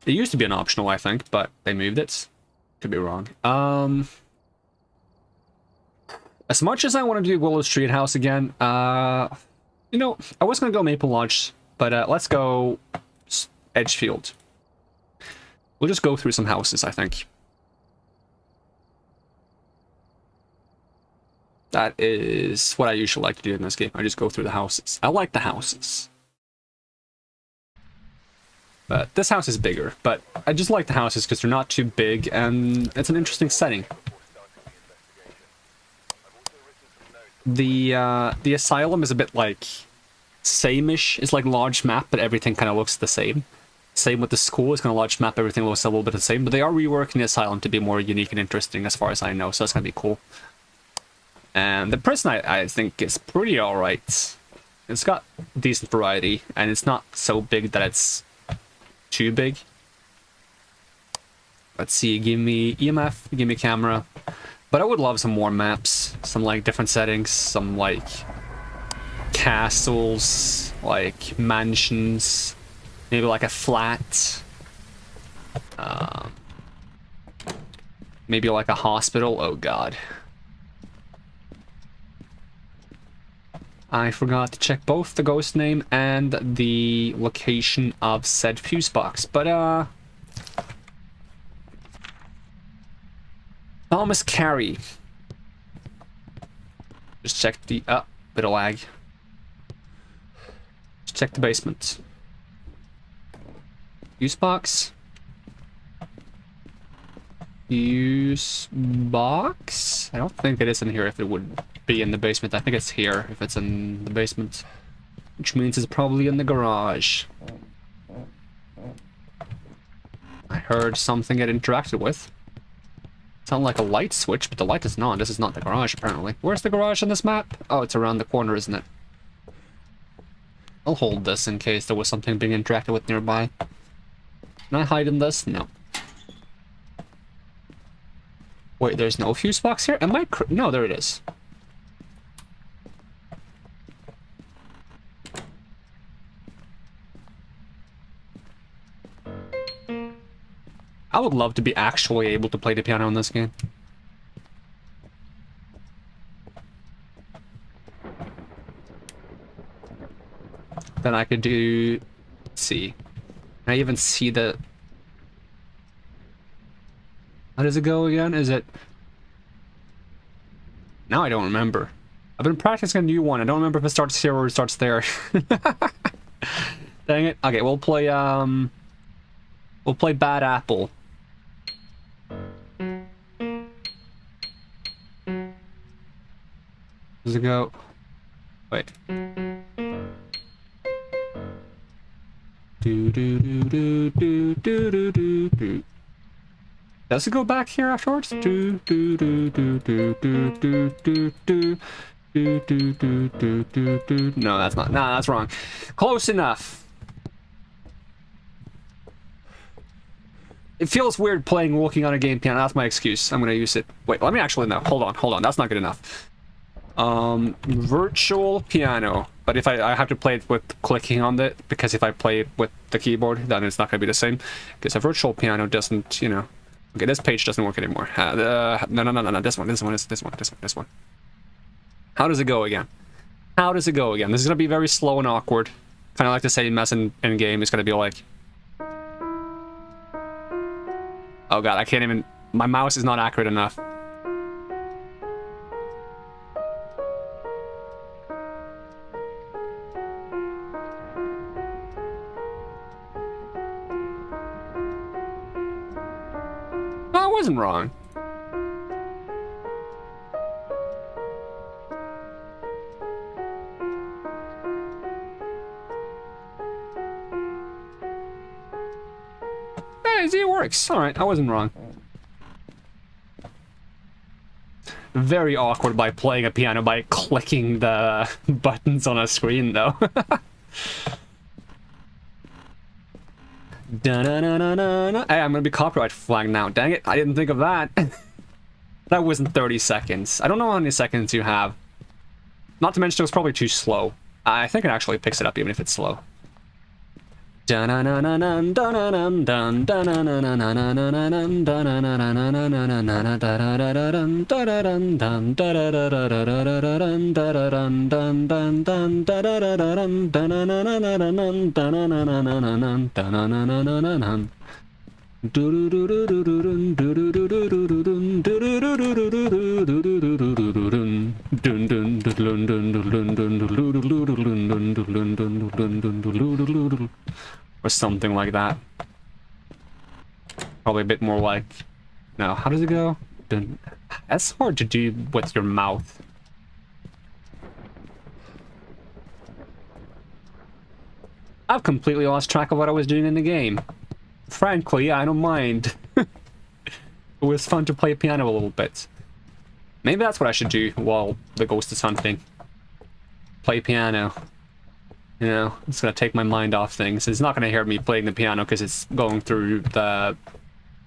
It used to be an optional, I think, but they moved it. Could be wrong. As much as I want to do Willow Street House again, you know, I was going to go Maple Lodge, but let's go Edgefield. We'll just go through some houses, I think. That is what I usually like to do in this game. I just go through the houses. I like the houses. But this house is bigger, but I just like the houses because they're not too big and it's an interesting setting. The asylum is a bit like same-ish. It's like large map, but everything kind of looks the same. Same with the school. It's kind of large map, everything looks a little bit the same, but they are reworking the asylum to be more unique and interesting as far as I know, so that's gonna be cool. And the prison, I think, is pretty alright. It's got decent variety, and it's not so big that it's too big. Let's see, give me EMF, give me camera. But I would love some more maps, some like different settings, some like castles, like mansions, maybe like a flat. Maybe like a hospital, oh god. I forgot to check both the ghost name and the location of said fuse box, but Thomas Carey. Just check the bit of lag. Just check the basement. Fuse box. Fuse box? I don't think it is in here if it would be in the basement. I think it's here if it's in the basement. Which means it's probably in the garage. I heard something get interacted with. Sound like a light switch, but the light is not. This is not the garage, apparently. Where's the garage on this map? Oh, it's around the corner, isn't it? I'll hold this in case there was something being interacted with nearby. Can I hide in this? No. Wait, there's no fuse box here? Am I no, there it is. I would love to be actually able to play the piano in this game. Then I could do... Let's see. Can I even see the... How does it go again? Is it... Now I don't remember. I've been practicing a new one. I don't remember if it starts here or it starts there. Dang it. Okay, we'll play Bad Apple. Does it go? Wait. Do do do do do do do do do. Does it go back here afterwards? Do do do do do do do do do do do do do do do. No, that's not. Nah, that's wrong. Close enough. It feels weird playing walking on a game piano. That's my excuse. I'm gonna use it. Wait, let me actually no. Hold on. That's not good enough. Virtual piano. But if I have to play it with clicking on it, because if I play it with the keyboard, then it's not gonna be the same. Because a virtual piano doesn't, you know. Okay, this page doesn't work anymore. No. This one. How does it go again? This is gonna be very slow and awkward. Kind of like the same mess in game. It's gonna be like. Oh god, I can't even... My mouse is not accurate enough. No, I wasn't wrong. Hey, it works. Alright, I wasn't wrong. Very awkward by playing a piano by clicking the buttons on a screen, though. Hey, I'm gonna be copyright flagged now. Dang it, I didn't think of that. That wasn't 30 seconds. I don't know how many seconds you have. Not to mention it was probably too slow. I think it actually picks it up even if it's slow. Or something like that. Probably a bit more like... No, how does it go? That's hard to do with your mouth. I've completely lost track of what I was doing in the game. Frankly, I don't mind. It was fun to play piano a little bit. Maybe that's what I should do while the ghost is hunting. Play piano. You know, it's gonna take my mind off things. It's not gonna hear me playing the piano because it's going through the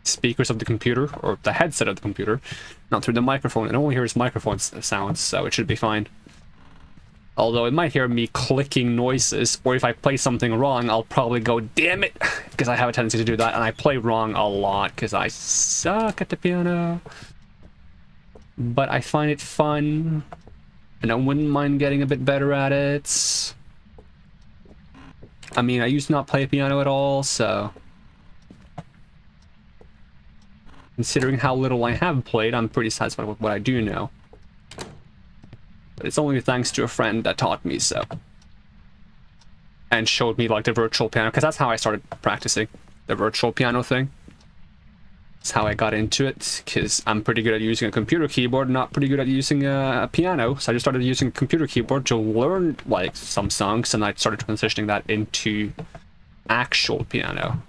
speakers of the computer, or the headset of the computer, not through the microphone. It only hears microphone sounds, so it should be fine. Although it might hear me clicking noises, or if I play something wrong, I'll probably go, damn it, because I have a tendency to do that, and I play wrong a lot because I suck at the piano. But I find it fun, and I wouldn't mind getting a bit better at it. I mean, I used to not play piano at all, so... Considering how little I have played, I'm pretty satisfied with what I do know. But it's only thanks to a friend that taught me so. And showed me, like, the virtual piano, because that's how I started practicing the virtual piano thing. That's how I got into it, because I'm pretty good at using a computer keyboard, not pretty good at using a piano. So I just started using a computer keyboard to learn like some songs, and I started transitioning that into actual piano.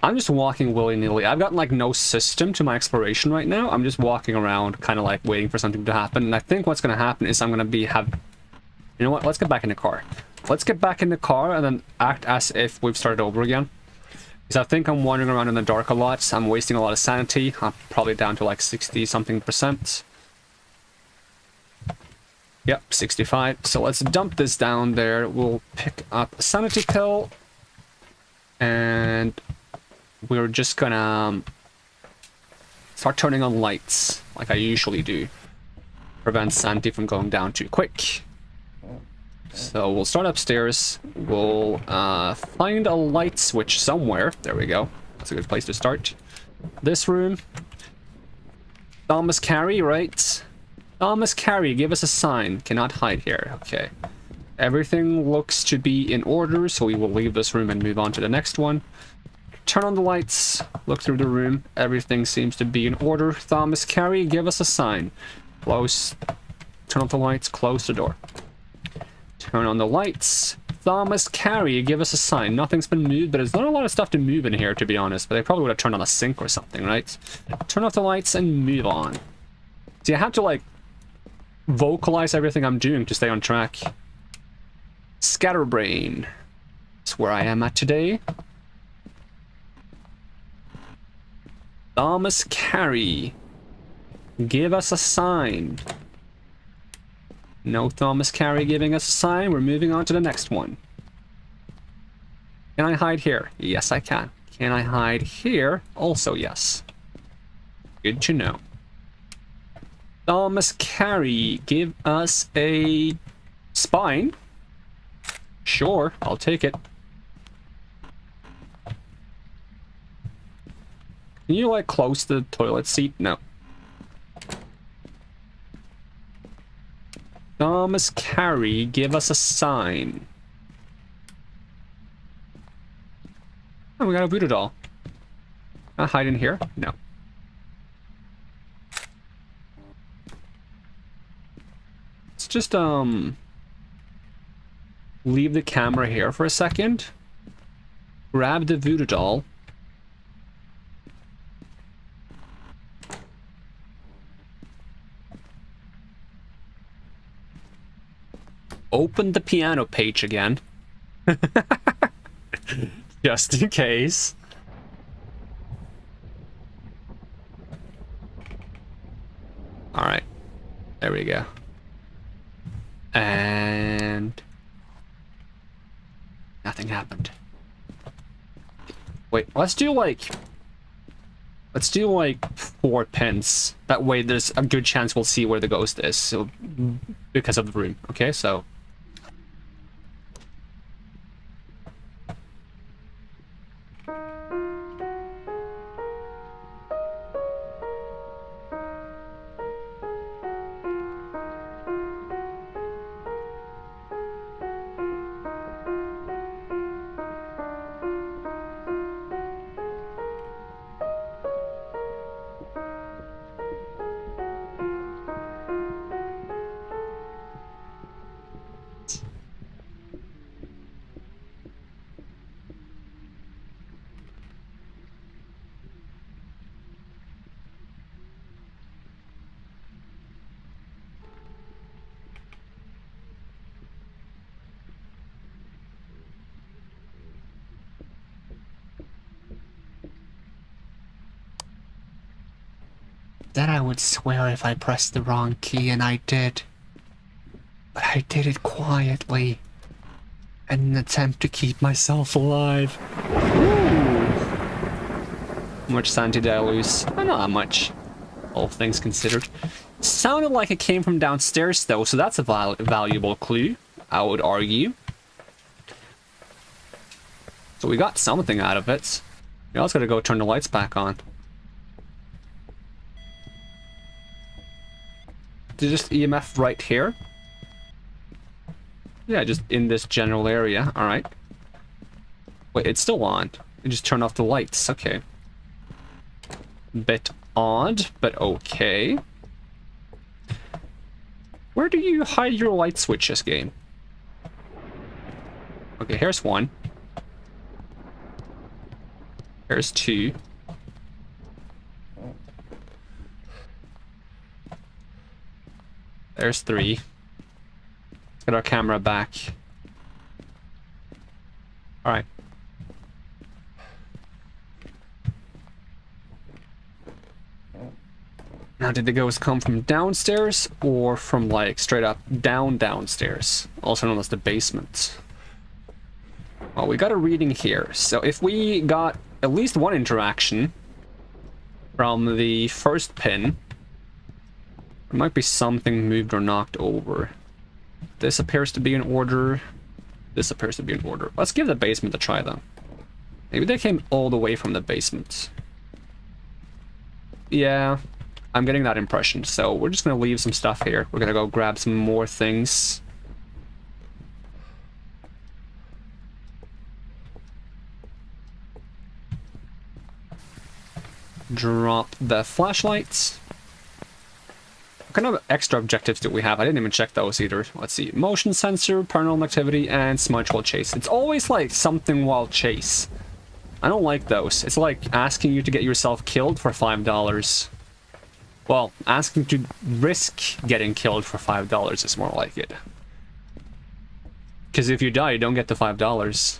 I'm just walking willy-nilly. I've got like no system to my exploration right now. I'm just walking around kind of like waiting for something to happen. And I think what's going to happen is I'm going to you know what? Let's get back in the car. Let's get back in the car and then act as if we've started over again. Because I think I'm wandering around in the dark a lot. I'm wasting a lot of sanity. I'm probably down to like 60-something%. Yep, 65. So let's dump this down there. We'll pick up a sanity pill. And we're just gonna start turning on lights like I usually do. Prevent sanity from going down too quick. So we'll start upstairs. We'll find a light switch somewhere. There we go. That's a good place to start. This room. Thomas Carey, right? Thomas Carey, give us a sign. Cannot hide here. Okay. Everything looks to be in order, so we will leave this room and move on to the next one. Turn on the lights, look through the room. Everything seems to be in order. Thomas Carey, give us a sign. Close. Turn off the lights, close the door. Turn on the lights. Thomas Carey, give us a sign. Nothing's been moved, but there's not a lot of stuff to move in here, to be honest. But they probably would have turned on a sink or something, right? Turn off the lights and move on. See, I have to, like, vocalize everything I'm doing to stay on track. Scatterbrain. That's where I am at today. Thomas Carey, give us a sign. No Thomas Carey giving us a sign. We're moving on to the next one. Can I hide here? Yes, I can. Can I hide here? Also, yes. Good to know. Thomas Carey, give us a spine. Sure, I'll take it. Can you, like, close the toilet seat? No. Thomas Carey, give us a sign. Oh, we got a voodoo doll. Can I hide in here? No. Let's just, leave the camera here for a second. Grab the voodoo doll. Open the piano page again. Just in case. Alright. There we go. And nothing happened. Wait, let's do like 4 pence. That way there's a good chance we'll see where the ghost is. So, because of the room. Okay, so that I would swear if I pressed the wrong key, and I did. But I did it quietly, in an attempt to keep myself alive. Ooh. How much sanity did I lose? Not that much, all things considered. Sounded like it came from downstairs though, so that's a valuable clue, I would argue. So we got something out of it. You also gotta go turn the lights back on. just EMF right here? Yeah, just in this general area. Alright. Wait, it's still on. You just turn off the lights. Okay. Bit odd, but okay. Where do you hide your light switches, game? Okay, here's one. Here's two. There's three. Let's get our camera back. Alright. Now, did the ghost come from downstairs or from, like, straight up downstairs? Also known as the basement. Well, we got a reading here. So if we got at least one interaction from the first pin, there might be something moved or knocked over. This appears to be in order. This appears to be in order. Let's give the basement a try, though. Maybe they came all the way from the basement. Yeah, I'm getting that impression. So we're just going to leave some stuff here. We're going to go grab some more things. Drop the flashlights. What kind of extra objectives do we have? I didn't even check those either. Let's see. Motion sensor, paranormal activity, and smudge while chase. It's always like something while chase. I don't like those. It's like asking you to get yourself killed for $5. Well, asking to risk getting killed for $5 is more like it. Because if you die, you don't get the $5.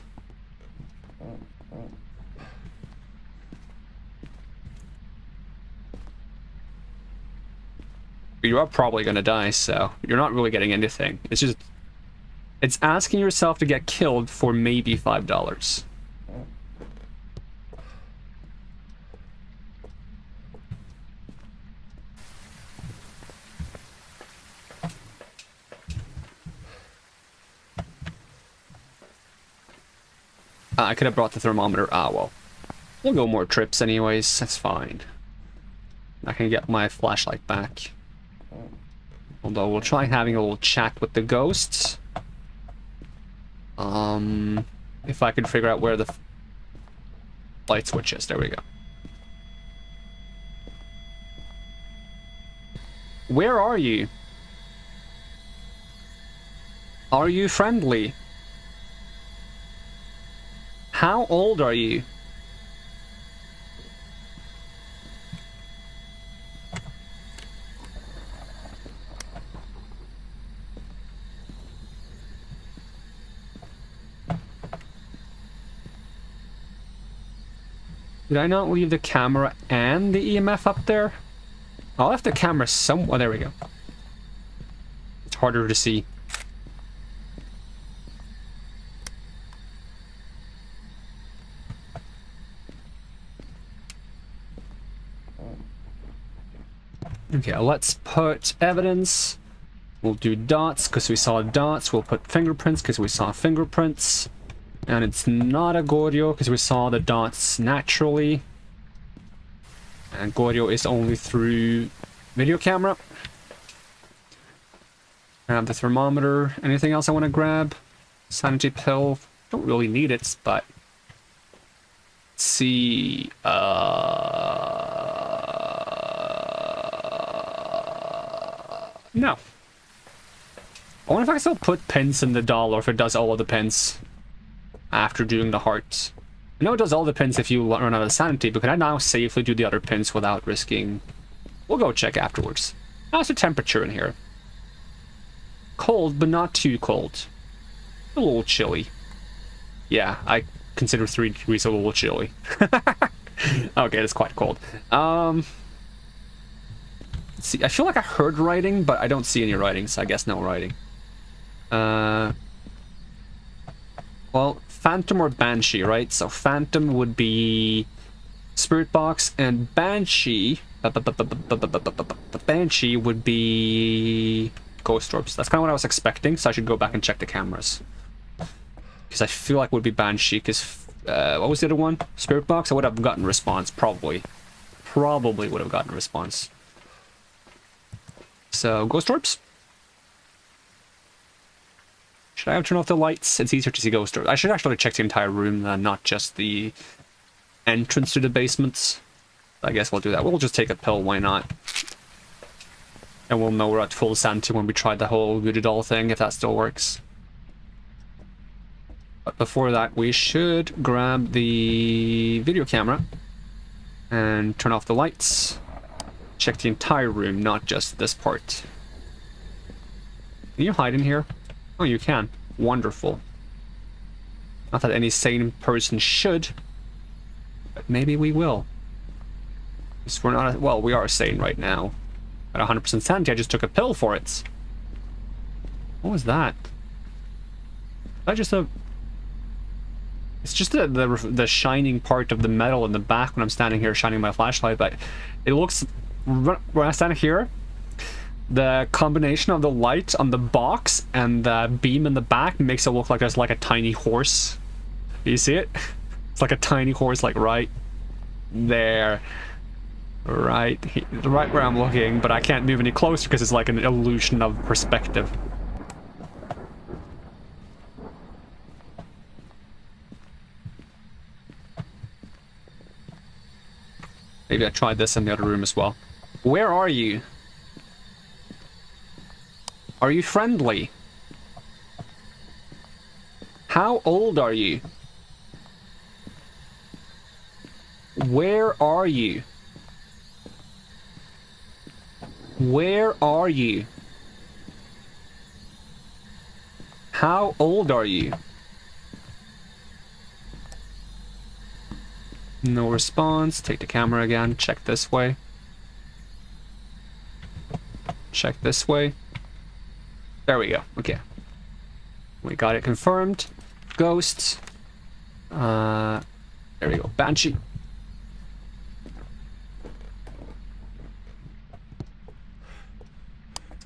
You are probably gonna die, so you're not really getting anything. It's just... it's asking yourself to get killed for maybe $5. I could have brought the thermometer. Ah, well. We'll go more trips anyways. That's fine. I can get my flashlight back. Although we'll try having a little chat with the ghosts. If I could figure out where the light switch is. There we go. Where are you? Are you friendly? How old are you? Did I not leave the camera and the EMF up there? I left the camera somewhere. Oh, there we go. It's harder to see. Okay, let's put evidence. We'll do dots because we saw dots. We'll put fingerprints because we saw fingerprints. And it's not a Goryo because we saw the dots naturally. And Goryo is only through video camera. Grab the thermometer. Anything else I want to grab? Sanity pill. Don't really need it, but... let's see... no. I wonder if I can still put pins in the doll, or if it does all of the pins after doing the heart. I know it does all the pins if you run out of sanity, but can I now safely do the other pins without risking... we'll go check afterwards. How's the temperature in here? Cold, but not too cold. A little chilly. Yeah, I consider 3 degrees a little chilly. Okay, that's quite cold. Let's see, I feel like I heard writing, but I don't see any writing, so I guess no writing. Well, Phantom or Banshee, right? So Phantom would be Spirit Box, and Banshee... Banshee would be Ghost Orbs. That's kind of what I was expecting, so I should go back and check the cameras. Because I feel like it would be Banshee, because... what was the other one? Spirit Box? I would have gotten response, probably. Probably would have gotten response. So, ghost orbs. Should I have turned off the lights? It's easier to see ghost orbs. I should actually check the entire room then, not just the entrance to the basements. I guess we'll do that. We'll just take a pill, why not? And we'll know we're at full sanity when we try the whole voodoo doll thing, if that still works. But before that, we should grab the video camera and turn off the lights. Check the entire room, not just this part. Can you hide in here? Oh, you can. Wonderful. Not that any sane person should, but maybe we will. Because we're not, well, we are sane right now. At 100% sanity, I just took a pill for it. What was that? Is that just a... It's just the shining part of the metal in the back when I'm standing here shining my flashlight, but it looks... When I stand here, the combination of the light on the box and the beam in the back makes it look like there's like a tiny horse. Do you see it? It's like a tiny horse, like right there. Right where I'm looking, but I can't move any closer because it's like an illusion of perspective. Maybe I tried this in the other room as well. Where are you? Are you friendly? How old are you? Where are you? Where are you? How old are you? No response. Take the camera again. Check this way. Check this way. There we go. Okay. We got it confirmed. Ghost. There we go. Banshee.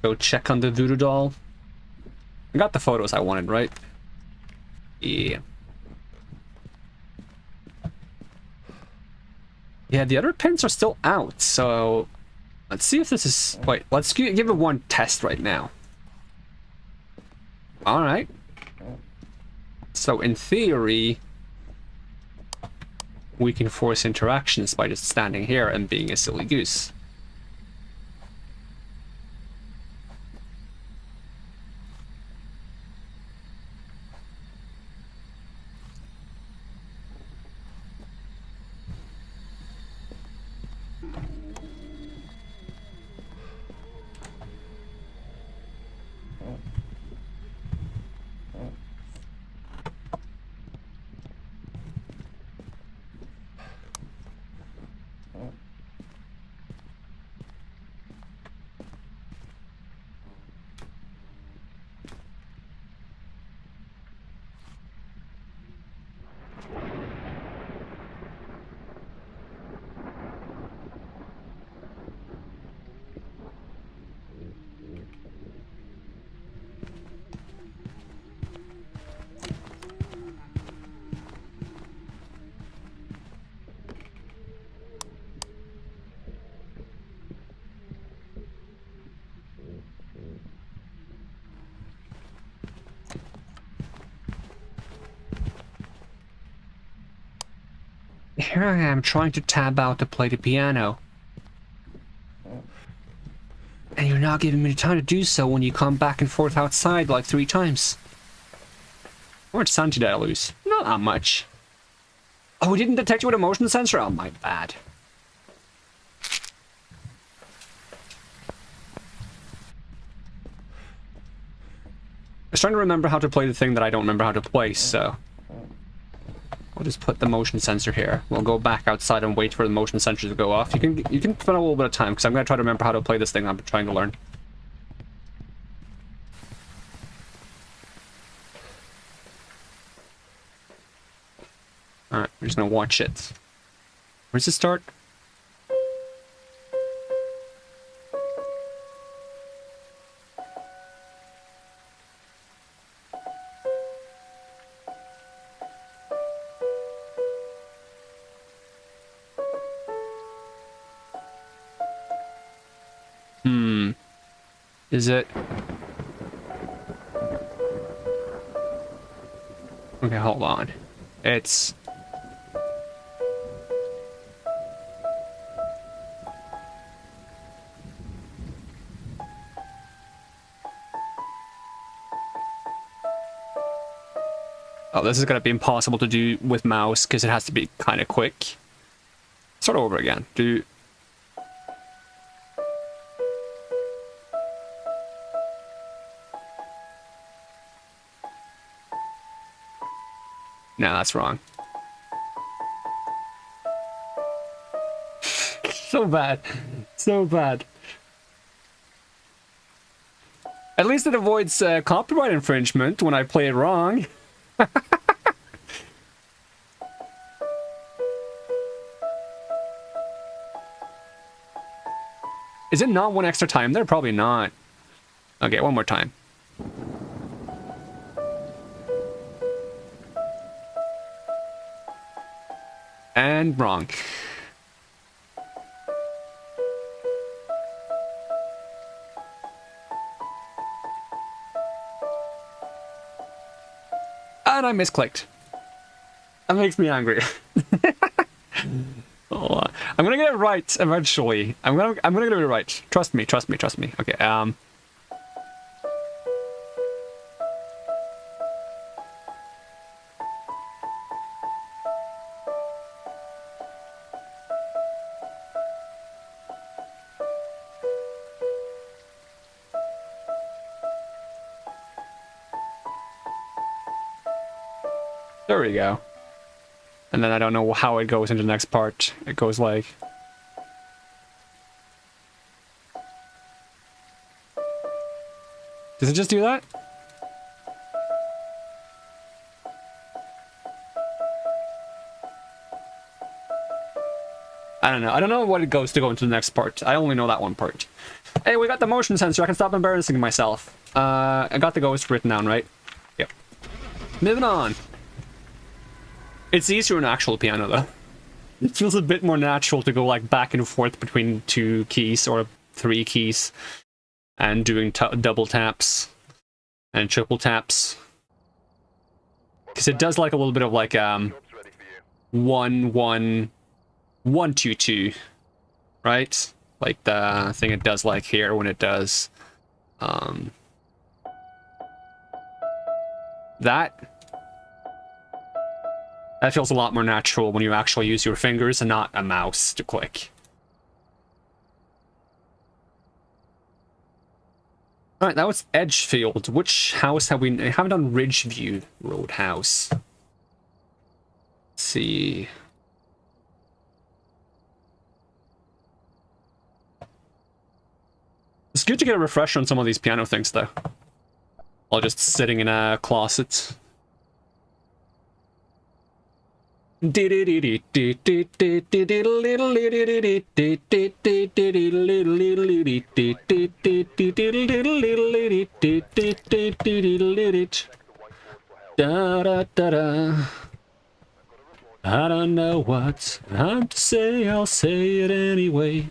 Go check on the voodoo doll. I got the photos I wanted, right? Yeah. Yeah, the other pins are still out, so... Let's see if this is... Wait, let's give it one test right now. Alright. So, in theory... we can force interactions by just standing here and being a silly goose. Here I am trying to tab out to play the piano. And you're not giving me the time to do so when you come back and forth outside like 3 times. How much sanity did I lose? Not that much. Oh, we didn't detect you with a motion sensor? Oh, my bad. I was trying to remember how to play the thing that I don't remember how to play, so... We'll just put the motion sensor here. We'll go back outside and wait for the motion sensor to go off. You can spend a little bit of time, because I'm going to try to remember how to play this thing I'm trying to learn. Alright, we're just going to watch it. Where's it start? Is it? Okay, hold on. It's... Oh, this is gonna be impossible to do with mouse because it has to be kind of quick. Start over again. Do... No, that's wrong. So bad. So bad. At least it avoids copyright infringement when I play it wrong. Is it not one extra time there? Probably not. Okay, one more time. And wrong. And I misclicked. That makes me angry. Oh, I'm gonna get it right eventually. I'm gonna get it right. Trust me, trust me, trust me. Okay, there we go. And then I don't know how it goes into the next part. It goes like... Does it just do that? I don't know. I don't know what it goes to go into the next part. I only know that one part. Hey, we got the motion sensor. I can stop embarrassing myself. I got the ghost written down, right? Yep. Moving on. It's easier on actual piano, though. It feels a bit more natural to go, like, back and forth between 2 keys or 3 keys. And doing double taps. And triple taps. Because it does, like, a little bit of, like, 1, 1, 1, 2, 2. Right? Like the thing it does, like, here when it does... That feels a lot more natural when you actually use your fingers and not a mouse to click. Alright, that was Edgefield. Which house have we... I haven't done Ridgeview Roadhouse. Let's see... It's good to get a refresher on some of these piano things, though. While just sitting in a closet. I don't know what I'm to say, I'll say it anyway.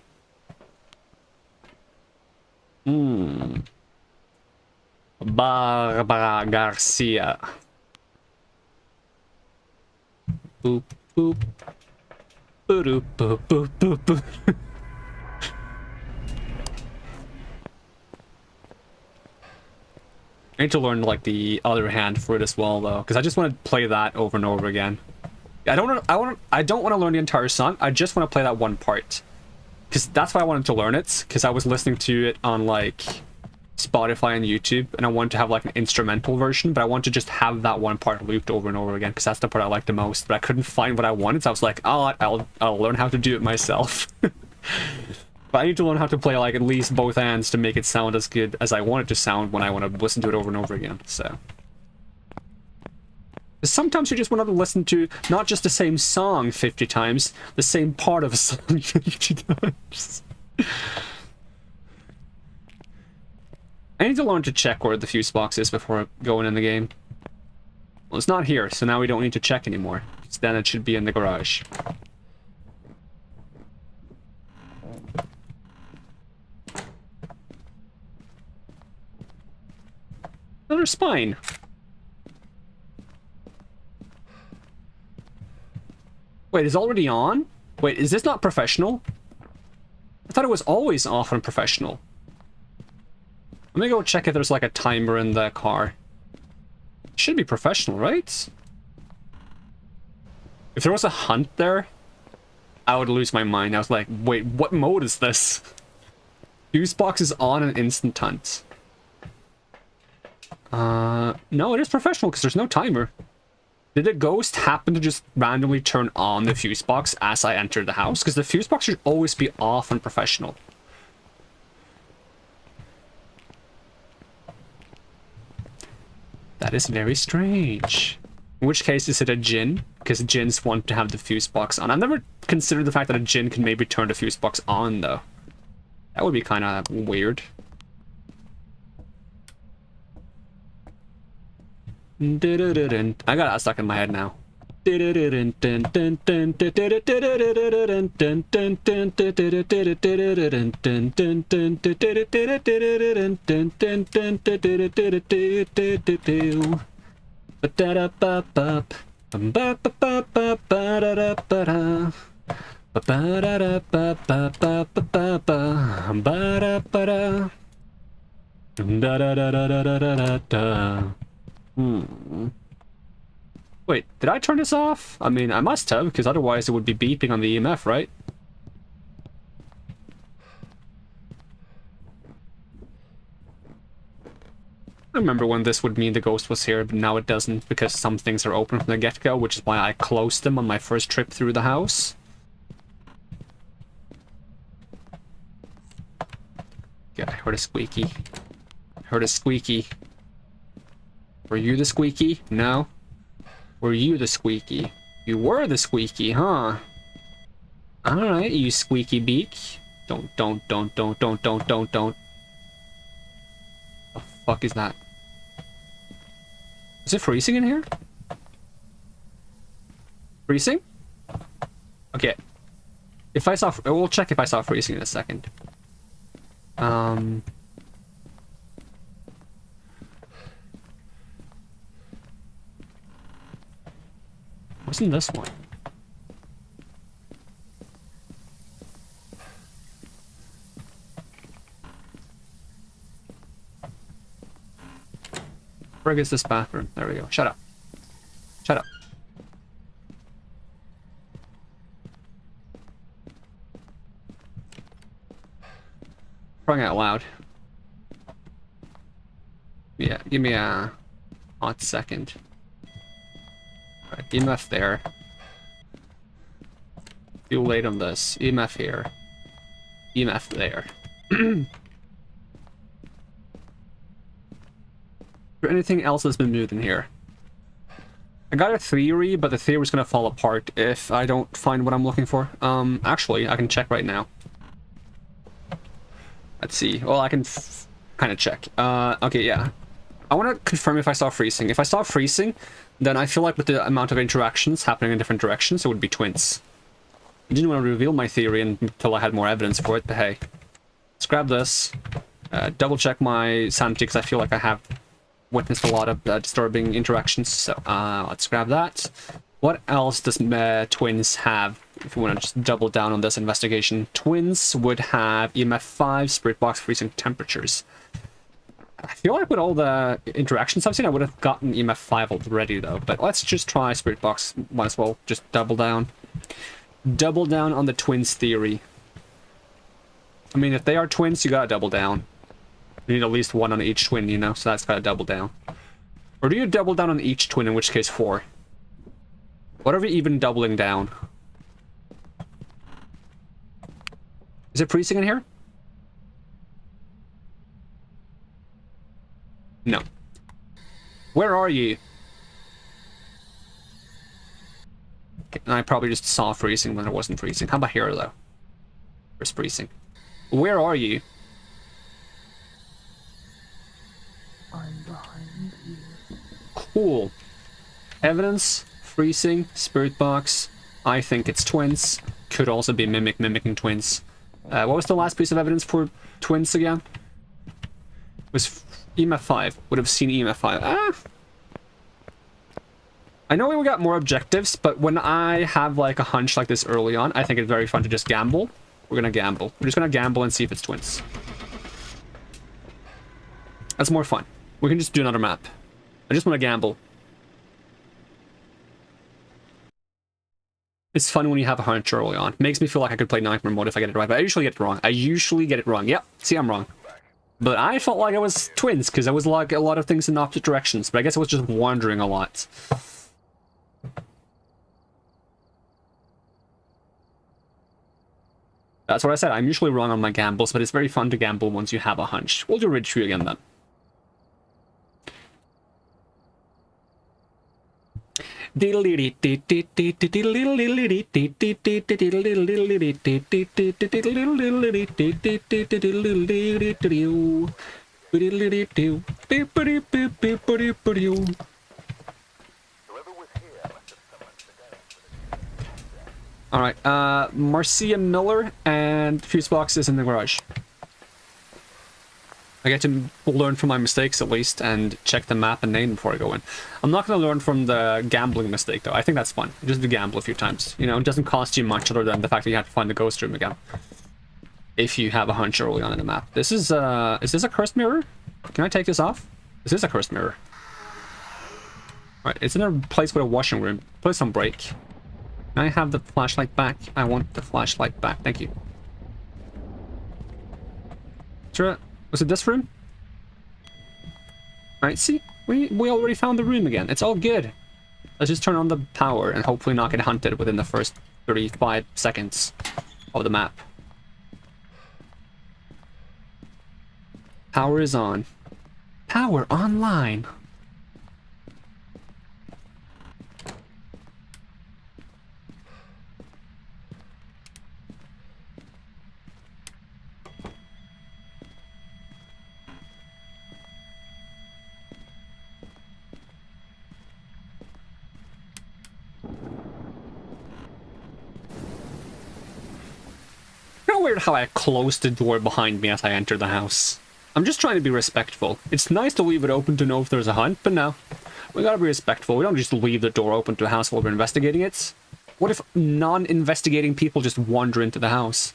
Barbara Garcia. Boop, boop. Boop, boop, boop, boop, boop. I need to learn, like, the other hand for it as well, though, because I just want to play that over and over again. I don't want to learn the entire song. I just want to play that one part, because that's why I wanted to learn it. Because I was listening to it on, like, Spotify and YouTube, and I wanted to have, like, an instrumental version, but I want to just have that one part looped over and over again, because that's the part I like the most. But I couldn't find what I wanted, so I was like, oh, I'll learn how to do it myself. But I need to learn how to play, like, at least both hands to make it sound as good as I want it to sound when I want to listen to it over and over again, so... Sometimes you just want to listen to not just the same song 50 times, the same part of a song 50 times. I need to learn to check where the fuse box is before going in the game. Well, it's not here, so now we don't need to check anymore. Then it should be in the garage. Another spine. Wait, it's already on? Wait, is this not professional? I thought it was always off on professional. Let me go check if there's like a timer in the car. It should be professional, right? If there was a hunt there, I would lose my mind. I was like, wait, what mode is this? Fuse box is on an instant hunt. No, it is professional because there's no timer. Did the ghost happen to just randomly turn on the fuse box as I entered the house? Because the fuse box should always be off on professional. That is very strange. In which case, is it a djinn? Because djinns want to have the fuse box on. I've never considered the fact that a djinn can maybe turn the fuse box on, though. That would be kind of weird. I got that stuck in my head now. Wait, did I turn this off? I mean, I must have, because otherwise it would be beeping on the EMF, right? I remember when this would mean the ghost was here, but now it doesn't, because some things are open from the get-go, which is why I closed them on my first trip through the house. Yeah, I heard a squeaky. Heard a squeaky. Were you the squeaky? No? Were you the squeaky? You were the squeaky, huh? Alright, you squeaky beak. Don't. The fuck is that? Is it freezing in here? Freezing? Okay. If I saw... We'll check if I saw freezing in a second. What's in this one? Where is this bathroom? There we go. Shut up. Shut up. Crying out loud. Yeah, give me a hot second. Alright, EMF there. Too late on this. EMF here. EMF there. Is there anything else that's been moved in here? I got a theory, but the theory's gonna fall apart if I don't find what I'm looking for. Actually, I can check right now. Let's see. Well, I can kind of check. Okay, yeah. I want to confirm if I saw freezing. If I saw freezing, then I feel like with the amount of interactions happening in different directions, it would be twins. I didn't want to reveal my theory until I had more evidence for it, but hey. Let's grab this. Double check my sanity, because I feel like I have witnessed a lot of disturbing interactions, so let's grab that. What else does twins have? If you want to just double down on this investigation. Twins would have EMF 5, spirit box, freezing temperatures. I feel like with all the interactions I've seen, I would have gotten EMF 5 already, though. But let's just try spirit box. Might as well just double down. Double down on the twins theory. I mean, if they are twins, you gotta double down. You need at least one on each twin, you know, so that's gotta double down. Or do you double down on each twin, in which case 4? What are we even doubling down? Is it freezing in here? No. Where are you? Okay, I probably just saw freezing when there wasn't freezing. How about here, though? Where's freezing? Where are you?
I'm behind you.
Cool. Evidence, freezing, spirit box. I think it's twins. Could also be mimicking twins. What was the last piece of evidence for twins again? It was EMF 5. Would have seen EMF 5. Ah! I know we got more objectives, but when I have like a hunch like this early on, I think it's very fun to just gamble. We're gonna gamble. We're just gonna gamble and see if it's twins. That's more fun. We can just do another map. I just want to gamble. It's fun when you have a hunch early on. Makes me feel like I could play Nightmare mode if I get it right, but I usually get it wrong. I usually get it wrong. Yep, see, I'm wrong. But I felt like I was twins, because I was like a lot of things in opposite directions, but I guess I was just wandering a lot. That's what I said. I'm usually wrong on my gambles, but it's very fun to gamble once you have a hunch. We'll do Ridge Tree again then. Alright, Marcia Miller and fuse boxes in the garage. I get to learn from my mistakes at least and check the map and name before I go in. I'm not going to learn from the gambling mistake though. I think that's fun. Just to gamble a few times. You know, it doesn't cost you much other than the fact that you have to find the ghost room again. If you have a hunch early on in the map. This is this a cursed mirror? Can I take this off? This is a cursed mirror. Alright, it's in a place with a washing room. Place on break. Can I have the flashlight back? I want the flashlight back. Thank you. Sure. Was it this room? Alright, see? We already found the room again. It's all good. Let's just turn on the power and hopefully not get hunted within the first 35 seconds of the map. Power is on. Power online. Kind of weird how I closed the door behind me as I entered the house. I'm just trying to be respectful. It's nice to leave it open to know if there's a hunt, but no. We gotta be respectful. We don't just leave the door open to a house while we're investigating it. What if non-investigating people just wander into the house?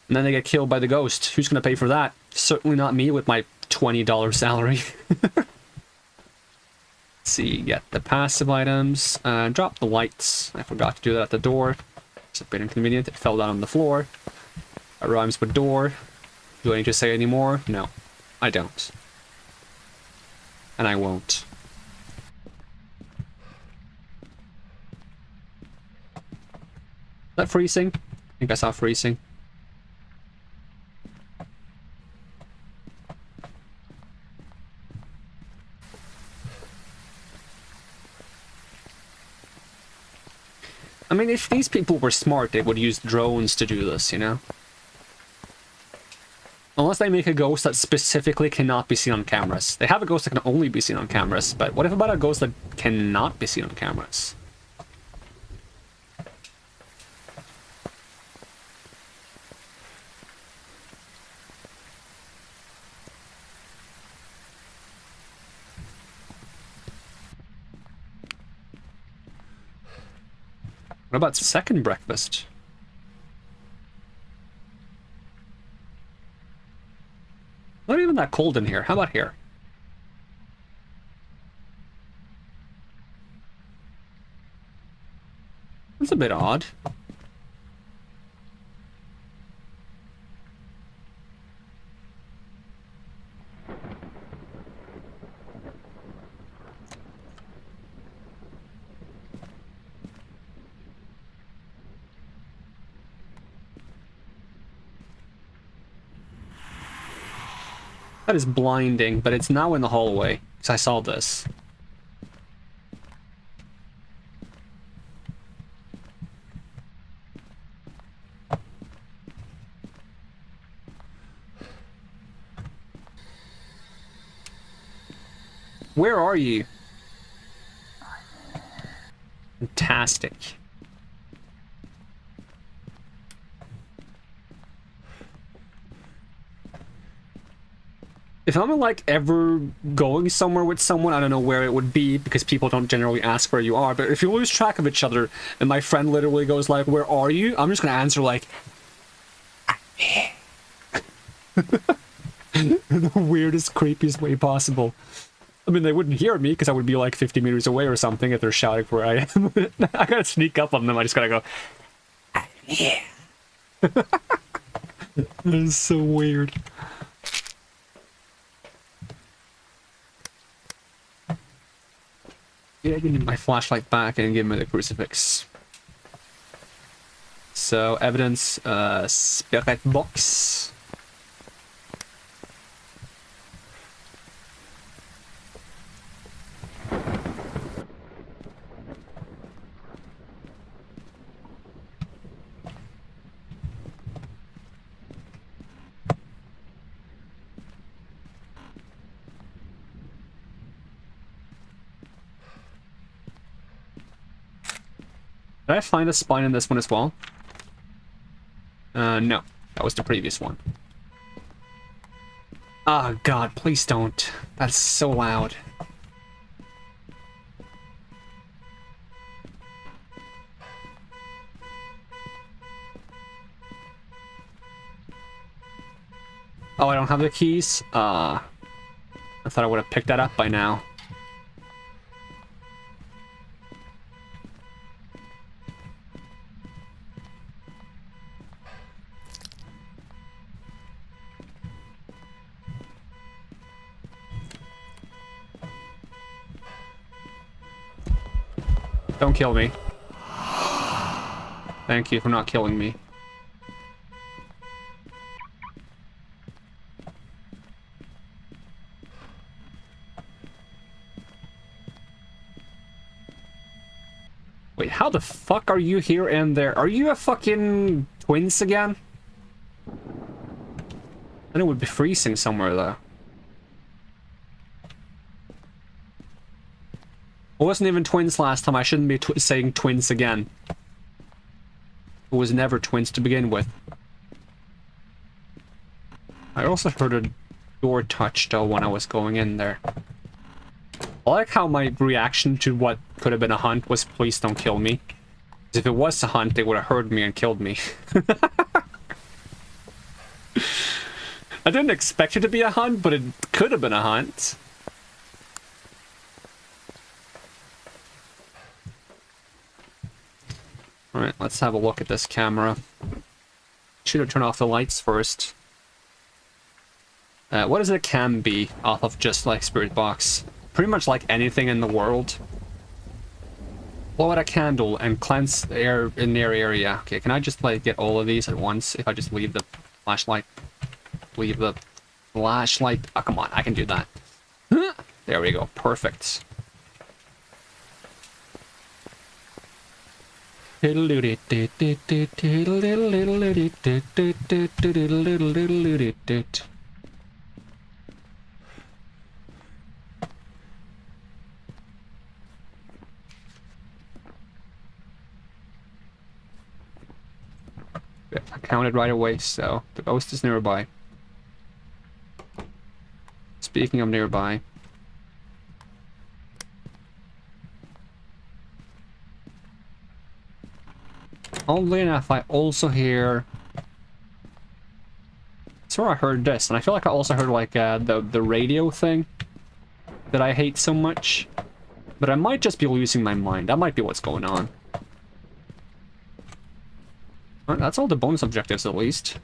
And then they get killed by the ghost. Who's gonna pay for that? Certainly not me with my $20 salary. Let's see, get the passive items. Drop the lights. I forgot to do that at the door. It's a bit inconvenient. It fell down on the floor. That rhymes with door. Do I need to say any more? No, I don't. And I won't. Is that freezing? I think I saw freezing. I mean, if these people were smart, they would use drones to do this, you know? Unless they make a ghost that specifically cannot be seen on cameras. They have a ghost that can only be seen on cameras, but what if about a ghost that cannot be seen on cameras? What about second breakfast? Not even that cold in here. How about here? That's a bit odd. That is blinding, but it's now in the hallway, because I saw this. Where are you? Fantastic. If I'm like ever going somewhere with someone, I don't know where it would be because people don't generally ask where you are. But if you lose track of each other and my friend literally goes like, "Where are you?" I'm just gonna answer like, the weirdest, creepiest way possible. I mean, they wouldn't hear me because I would be like 50 meters away or something if they're shouting for where I am. I gotta sneak up on them. I just gotta go. That is so weird. Yeah, give me my flashlight back and give me the crucifix. So, evidence, spirit box. Did I find a spine in this one as well? No. That was the previous one. Oh god, please don't. That's so loud. Oh, I don't have the keys? I thought I would have picked that up by now. Don't kill me. Thank you for not killing me. Wait, how the fuck are you here and there? Are you a fucking twins again? Then it would be freezing somewhere though. It wasn't even twins last time. I shouldn't be saying twins again. It was never twins to begin with. I also heard a door touch though when I was going in there. I like how my reaction to what could have been a hunt was please don't kill me. Because if it was a hunt, they would have heard me and killed me. I didn't expect it to be a hunt, but it could have been a hunt. Alright, let's have a look at this camera. Should have turned off the lights first. What is it can be off of just like Spirit Box? Pretty much like anything in the world. Blow out a candle and cleanse the air in their area. Okay, can I just like get all of these at once if I just leave the flashlight? Leave the flashlight. Oh, come on, I can do that. There we go, perfect. I counted right away, so the ghost is nearby. Speaking of nearby. Oddly enough, I also hear... I swear I heard this, and I feel like I also heard like the radio thing that I hate so much. But I might just be losing my mind. That might be what's going on. Alright, that's all the bonus objectives at least.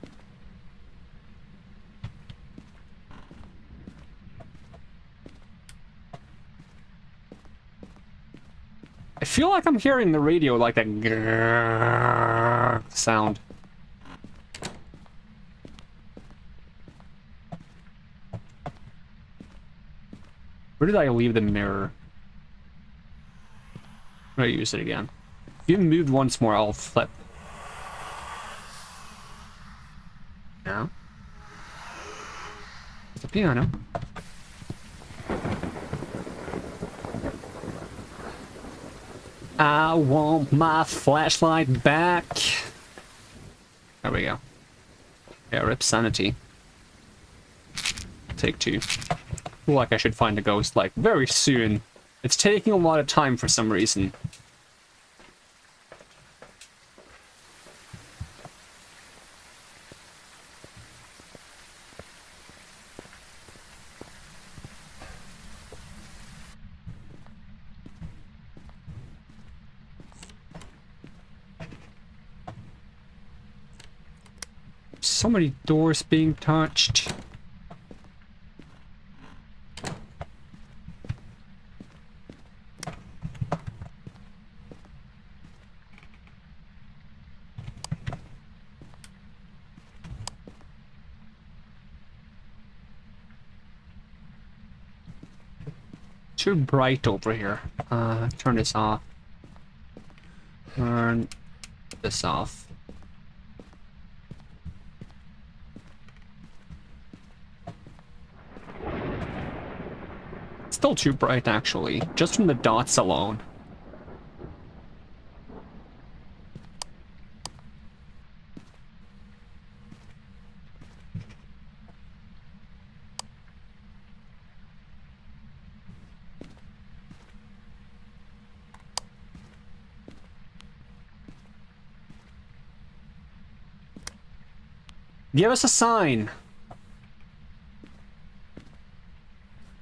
I feel like I'm hearing the radio like that grrrr sound. Where did I leave the mirror? I'm gonna use it again. If you move once more, I'll flip. Now. It's a piano. I want my flashlight back. There we go. Yeah, rip sanity. take two. I feel like I should find a ghost, like, very soon. It's taking a lot of time for some reason. So many doors being touched. Too bright over here. Turn this off. Turn this off. Still too bright, actually, just from the dots alone. Give us a sign.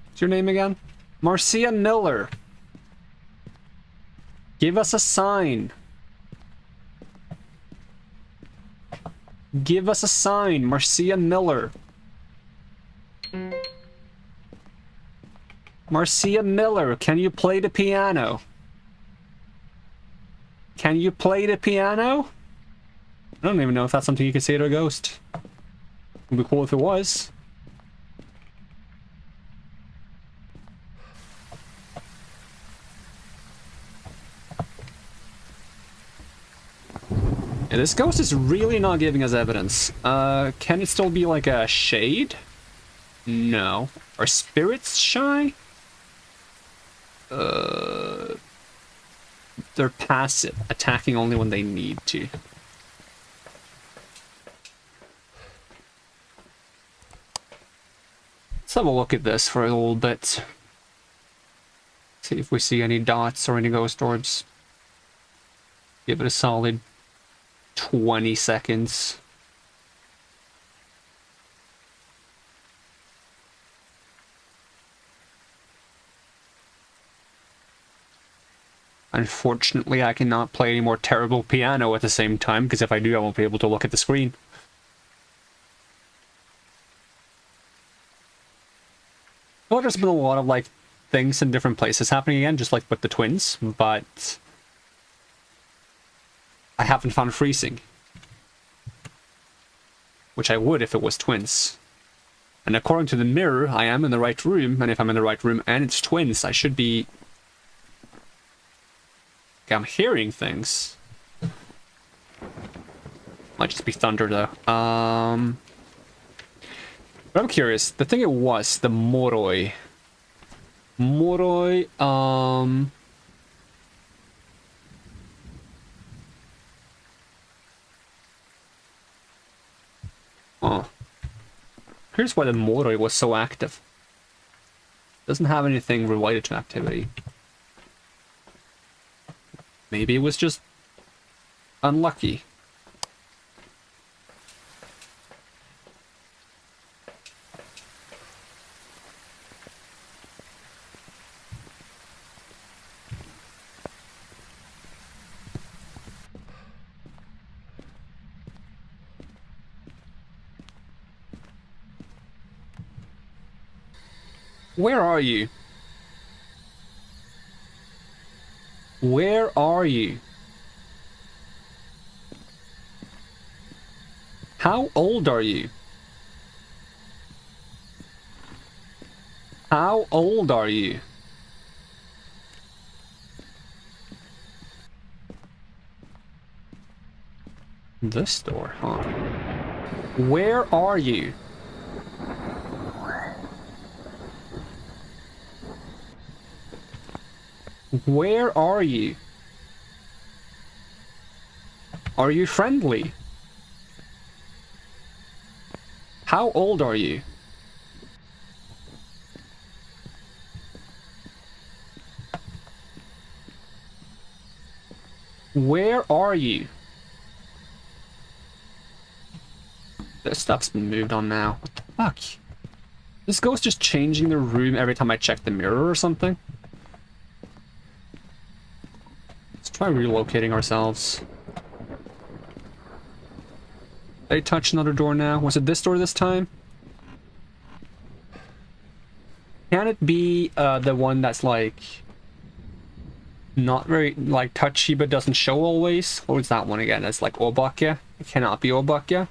What's your name again? Marcia Miller. Give us a sign. Give us a sign, Marcia Miller. Marcia Miller, can you play the piano? Can you play the piano? I don't even know if that's something you could say to a ghost. It'd be cool if it was. Yeah, this ghost is really not giving us evidence. Can it still be like a shade? No. Are spirits shy? They're passive, attacking only when they need to. Let's have a look at this for a little bit. See if we see any dots or any ghost orbs. Give it a solid 20 seconds. Unfortunately, I cannot play any more terrible piano at the same time, because if I do, I won't be able to look at the screen. Well, there's been a lot of, like, things in different places happening again, just like with the twins, but I haven't found freezing. Which I would if it was twins. And according to the mirror, I am in the right room, and if I'm in the right room and it's twins, I should be... Okay, I'm hearing things. Might just be thunder, though. But I'm curious. The thing it was, the Moroi. Moroi, Oh. Here's why the Moroi was so active. Doesn't have anything related to activity. Maybe it was just unlucky. Where are you? Where are you? How old are you? How old are you? This door, huh? Where are you? Where are you? Are you friendly? How old are you? Where are you? This stuff's been moved on now. What the fuck? This ghost just changing the room every time I check the mirror or something? Let's try relocating ourselves. Did I touch another door now? Was it this door this time? Can it be the one that's like not very like touchy but doesn't show always? What was that one again? That's like Obakya? It cannot be Obakya.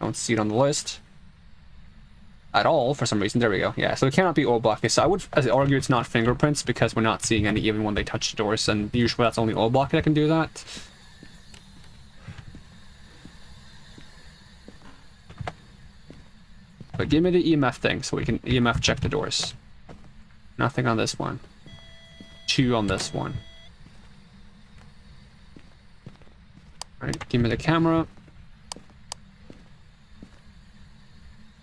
I don't see it on the list at all for some reason. There we go. Yeah, so it cannot be Obakya. So I would argue it's not fingerprints because we're not seeing any even when they touch the doors, and usually that's only Obakya that can do that. But give me the EMF thing so we can EMF check the doors. Nothing on this one. 2 on this one. Alright, give me the camera.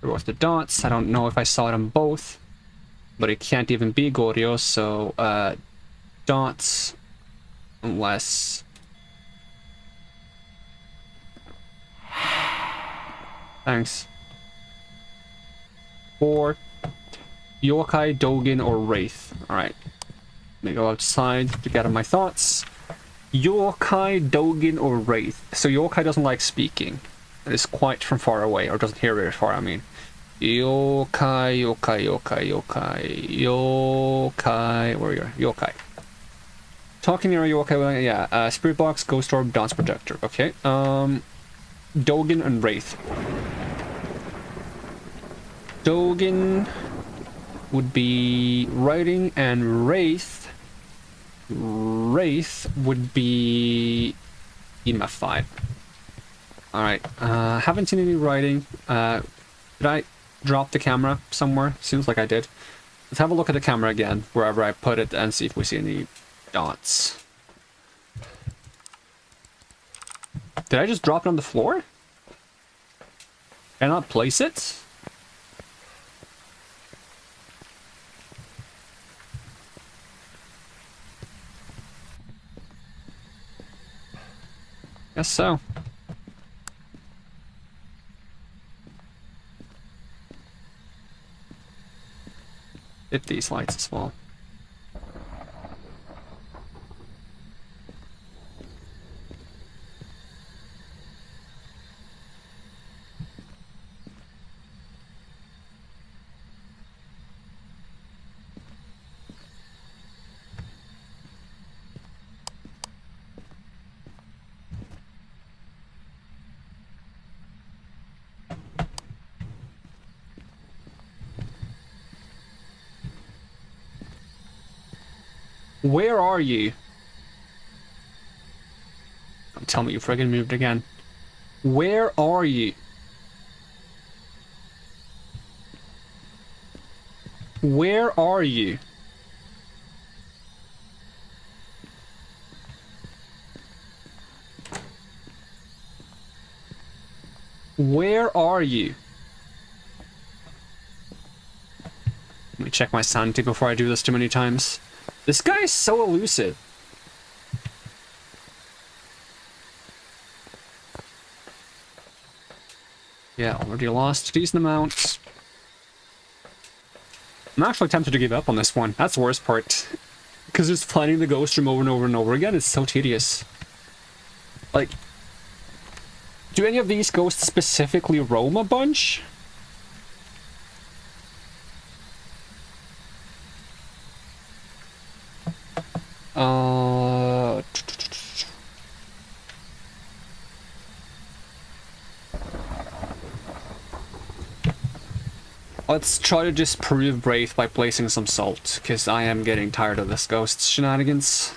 There was the dots. I don't know if I saw it on both. But it can't even be Goryeo, so dots. Unless... Thanks. 4. Yokai, Dogen, or Wraith. Alright. Let me go outside to gather my thoughts. Yokai, Dogen, or Wraith. So Yokai doesn't like speaking. It is quite from far away, or doesn't hear very far, I mean. Yokai, Yokai, Yokai, Yokai, Yokai. Where are you? Yokai. Talking near a Yokai, yeah. Spirit Box, Ghost Orb, Dance Projector. Okay. Dogen and Wraith. Dogen would be writing, and Wraith would be EMF 5. Alright, haven't seen any writing. Did I drop the camera somewhere? Seems like I did. Let's have a look at the camera again, wherever I put it, and see if we see any dots. Did I just drop it on the floor? Can I not place it? Guess so. Hit these lights as well. Where are you? Don't tell me you friggin' moved again. Where are you? Where are you? Where are you? Let me check my sanity before I do this too many times. This guy is so elusive. Yeah, already lost a decent amount. I'm actually tempted to give up on this one. That's the worst part. Because just finding the ghost room over and over and over again is so tedious. Like, do any of these ghosts specifically roam a bunch? Let's try to disprove Wraith by placing some salt, because I am getting tired of this ghost shenanigans.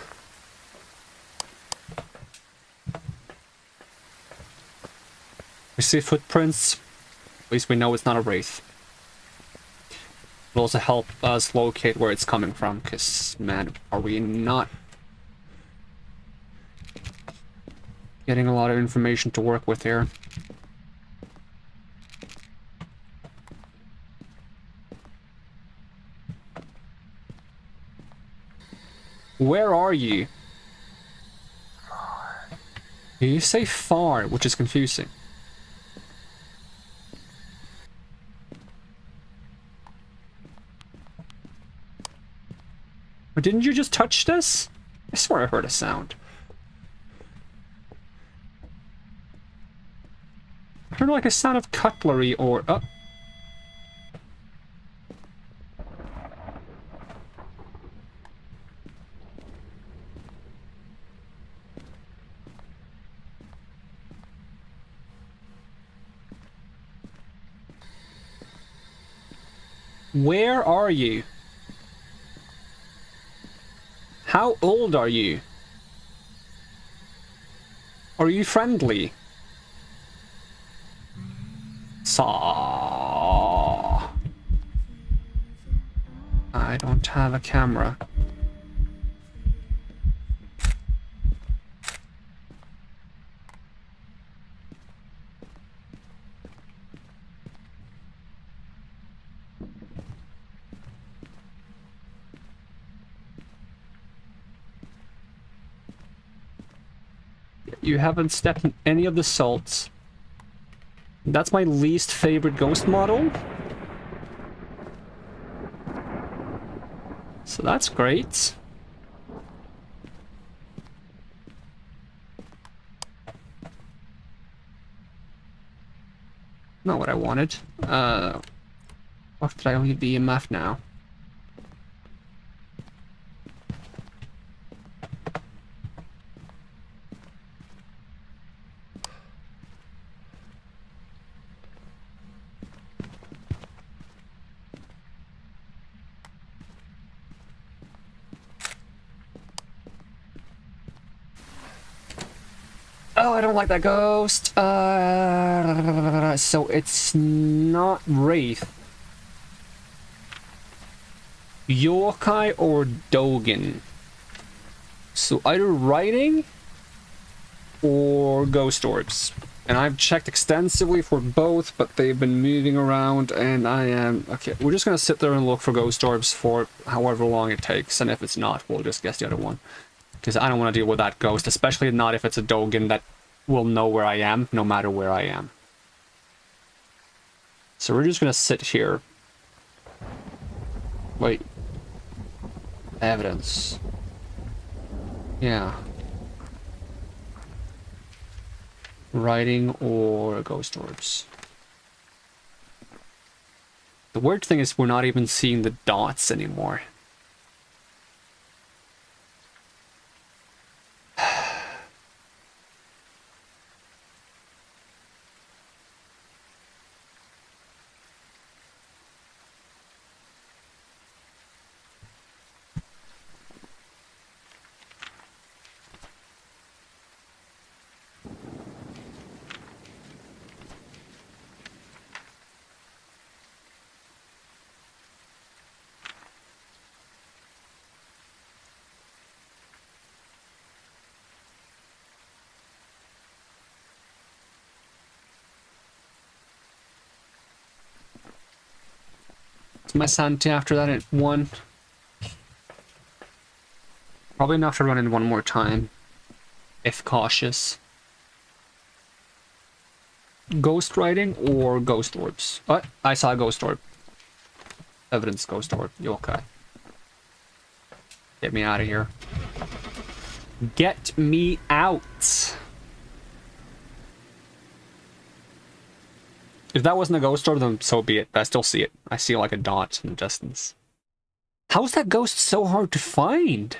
We see footprints. At least we know it's not a Wraith. It'll also help us locate where it's coming from, because, man, are we not getting a lot of information to work with here. Where are you?
5,
You say far, which is confusing. But didn't you just touch this? I swear I heard a sound. I heard like a sound of cutlery or... Oh. Where are you? How old are you? Are you friendly? Saw. I don't have a camera. You haven't stepped in any of the salts. That's my least favorite ghost model. So that's great. Not what I wanted. What did I only BMF now? Oh, I don't like that ghost. So it's not Wraith. Yokai or Dogen. So either writing or ghost orbs. And I've checked extensively for both, but they've been moving around and I am... Okay, we're just gonna sit there and look for ghost orbs for however long it takes, and if it's not, we'll just guess the other one. Because I don't want to deal with that ghost, especially not if it's a Dogen that will know where I am, no matter where I am. So we're just gonna sit here. Wait. Evidence. Yeah. Writing or ghost orbs. The weird thing is we're not even seeing the dots anymore. My sanity after that at 1. Probably enough to run in one more time, if cautious. Ghost writing or ghost orbs? Oh, I saw a ghost orb. Evidence ghost orb. You okay? Get me out of here. Get me out! If that wasn't a ghost orb, then so be it. But I still see it. I see like a dot in the distance. How is that ghost so hard to find?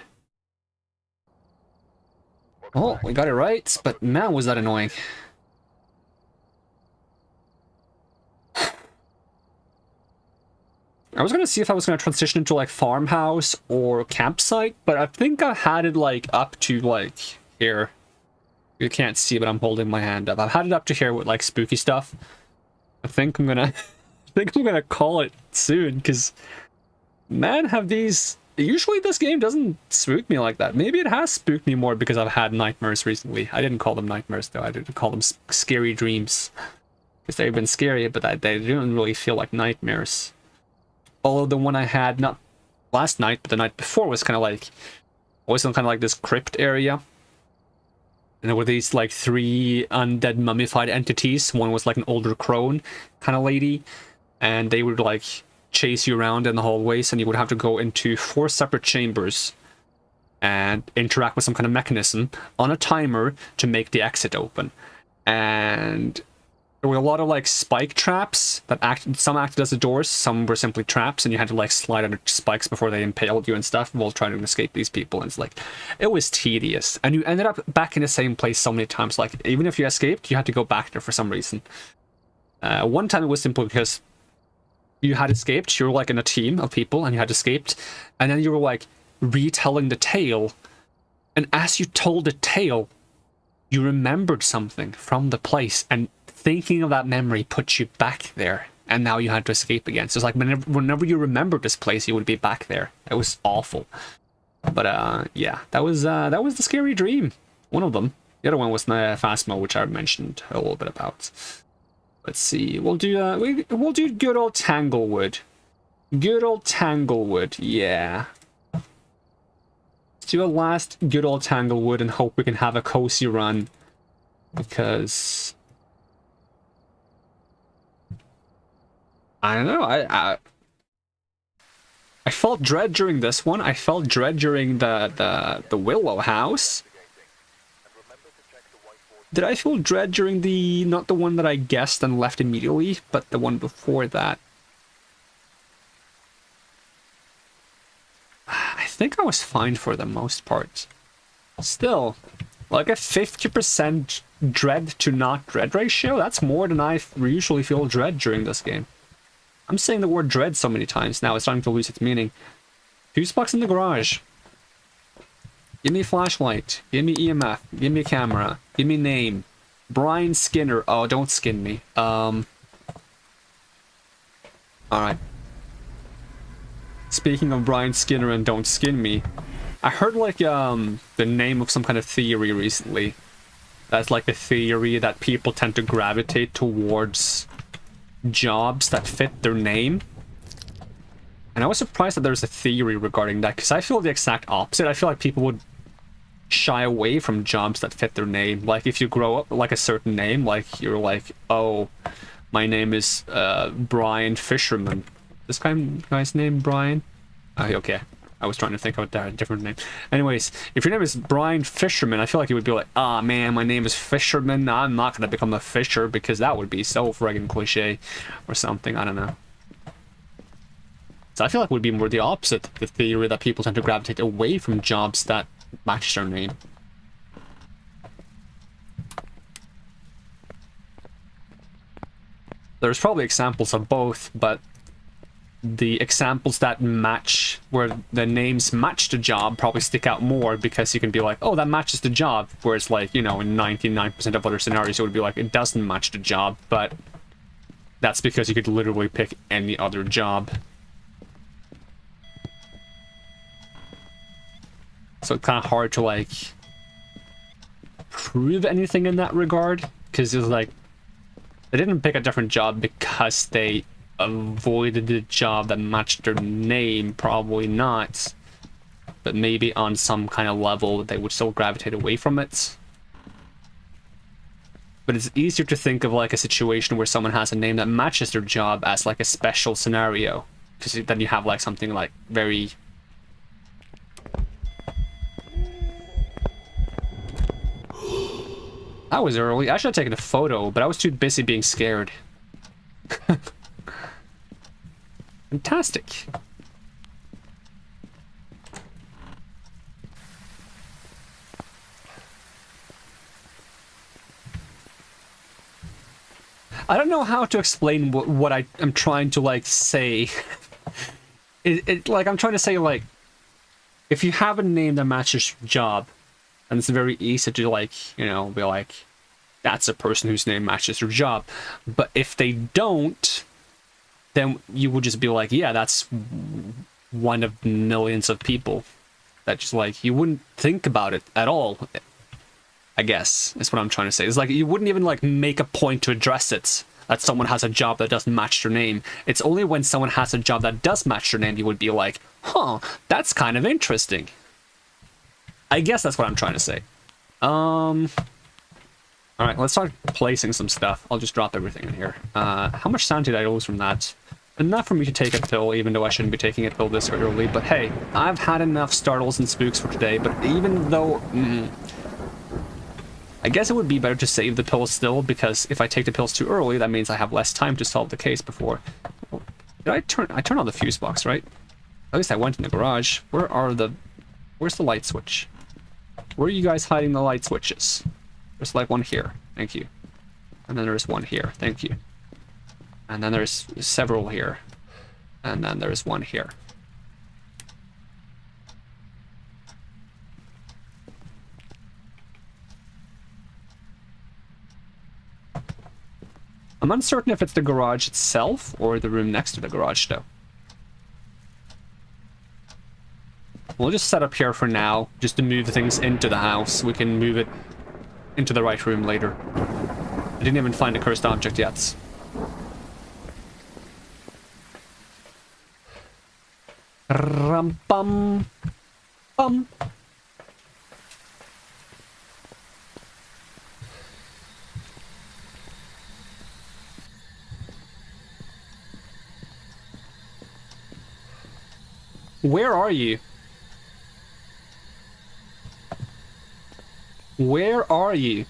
Oh, we got it right, but man, was that annoying. I was gonna see if I was gonna transition into like farmhouse or campsite, but I think I had it like up to like here. You can't see, but I'm holding my hand up. I've had it up to here with like spooky stuff. I think I'm gonna call it soon, because man, have these... Usually this game doesn't spook me like that. Maybe it has spooked me more because I've had nightmares recently. I didn't call them nightmares though, I didn't call them scary dreams. Because they've been scary, but they didn't really feel like nightmares. Although the one I had, not last night, but the night before was kind of like... Always kind of like this crypt area. And there were these like 3 undead mummified entities. One was like an older crone kind of lady, and they would like chase you around in the hallways, and you would have to go into 4 separate chambers and interact with some kind of mechanism on a timer to make the exit open. And there were a lot of like spike traps that some acted as the doors, some were simply traps, and you had to like slide under spikes before they impaled you and stuff while trying to escape these people. And it's like, it was tedious, and you ended up back in the same place so many times. Like, even if you escaped, you had to go back there for some reason. One time it was simple because you had escaped, you were like in a team of people and you had escaped, and then you were like retelling the tale, and as you told the tale, you remembered something from the place, and thinking of that memory put you back there, and now you had to escape again. So it's like whenever you remembered this place, you would be back there. It was awful. But yeah, that was the scary dream. One of them. The other one was Phasmo, which I mentioned a little bit about. Let's see. We'll do we'll do good old Tanglewood. Good old Tanglewood. Yeah. Let's do a last good old Tanglewood and hope we can have a cozy run, because I don't know. I felt dread during this one. I felt dread during the Willow House. Did I feel dread during the, not the one that I guessed and left immediately, but the one before that? I think I was fine for the most part. Still, like a 50% dread to not dread ratio, that's more than I usually feel dread during this game. I'm saying the word dread so many times now, it's starting to lose its meaning. Fuse box in the garage. Give me a flashlight. Give me EMF. Give me a camera. Give me name. Brian Skinner. Oh, don't skin me. Alright. Speaking of Brian Skinner and don't skin me, I heard like the name of some kind of theory recently. That's like the theory that people tend to gravitate towards jobs that fit their name. And I was surprised that there's a theory regarding that, because I feel the exact opposite. I feel like people would shy away from jobs that fit their name. Like if you grow up like a certain name, like you're like, oh, my name is Brian Fisherman. This guy's name Brian? Okay. I was trying to think of a different name. Anyways, if your name is Brian Fisherman, I feel like you would be like, ah, man, my name is Fisherman. I'm not going to become a fisher, because that would be so friggin' cliche or something. I don't know. So I feel like it would be more the opposite, the theory that people tend to gravitate away from jobs that match their name. There's probably examples of both, but the examples that match, where the names match the job, probably stick out more, because you can be like, oh, that matches the job, whereas like, you know, in 99% of other scenarios it would be like, it doesn't match the job, but that's because you could literally pick any other job. So it's kind of hard to like prove anything in that regard, because it's like, they didn't pick a different job because they avoided the job that matched their name, probably not, but maybe on some kind of level they would still gravitate away from it. But it's easier to think of like a situation where someone has a name that matches their job as like a special scenario, because then you have like something like very that was early. I should have taken a photo, but I was too busy being scared. Fantastic. I don't know how to explain what I am trying to like say. Like I'm trying to say, like, if you have a name that matches your job, and it's very easy to like, you know, be like, that's a person whose name matches your job. But if they don't, then you would just be like, yeah, that's one of millions of people. That just like, you wouldn't think about it at all, I guess, is what I'm trying to say. It's like, you wouldn't even like make a point to address it, that someone has a job that doesn't match their name. It's only when someone has a job that does match their name, you would be like, huh, that's kind of interesting. I guess that's what I'm trying to say. Alright, let's start placing some stuff. I'll just drop everything in here. How much sanity did I lose from that? Enough for me to take a pill, even though I shouldn't be taking a pill this early. But hey, I've had enough startles and spooks for today. But even though... I guess it would be better to save the pills still, because if I take the pills too early, that means I have less time to solve the case before... Did I turn on the fuse box, right? At least I went in the garage. Where's the light switch? Where are you guys hiding the light switches? There's like one here. Thank you. And then there's one here. Thank you. And then there's several here. And then there's one here. I'm uncertain if it's the garage itself or the room next to the garage, though. We'll just set up here for now, just to move things into the house. We can move it into the right room later. I didn't even find a cursed object yet. Ram-bum. Bum. Where are you? Where are you?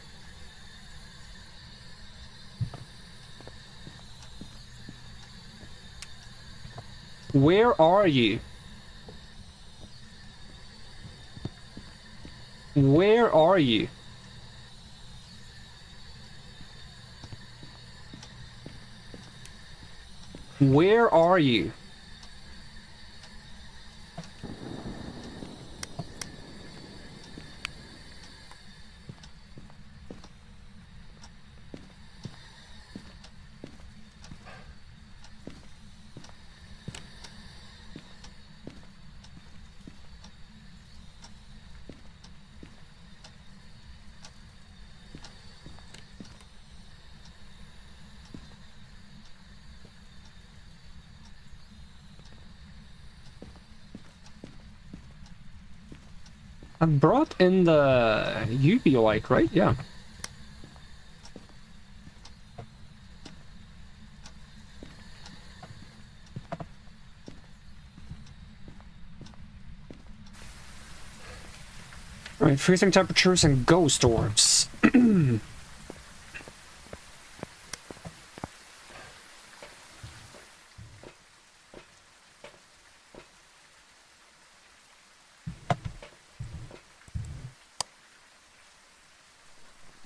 Where are you? Where are you? Where are you? I brought in the UV light, right? Yeah. Alright, freezing temperatures and ghost orbs.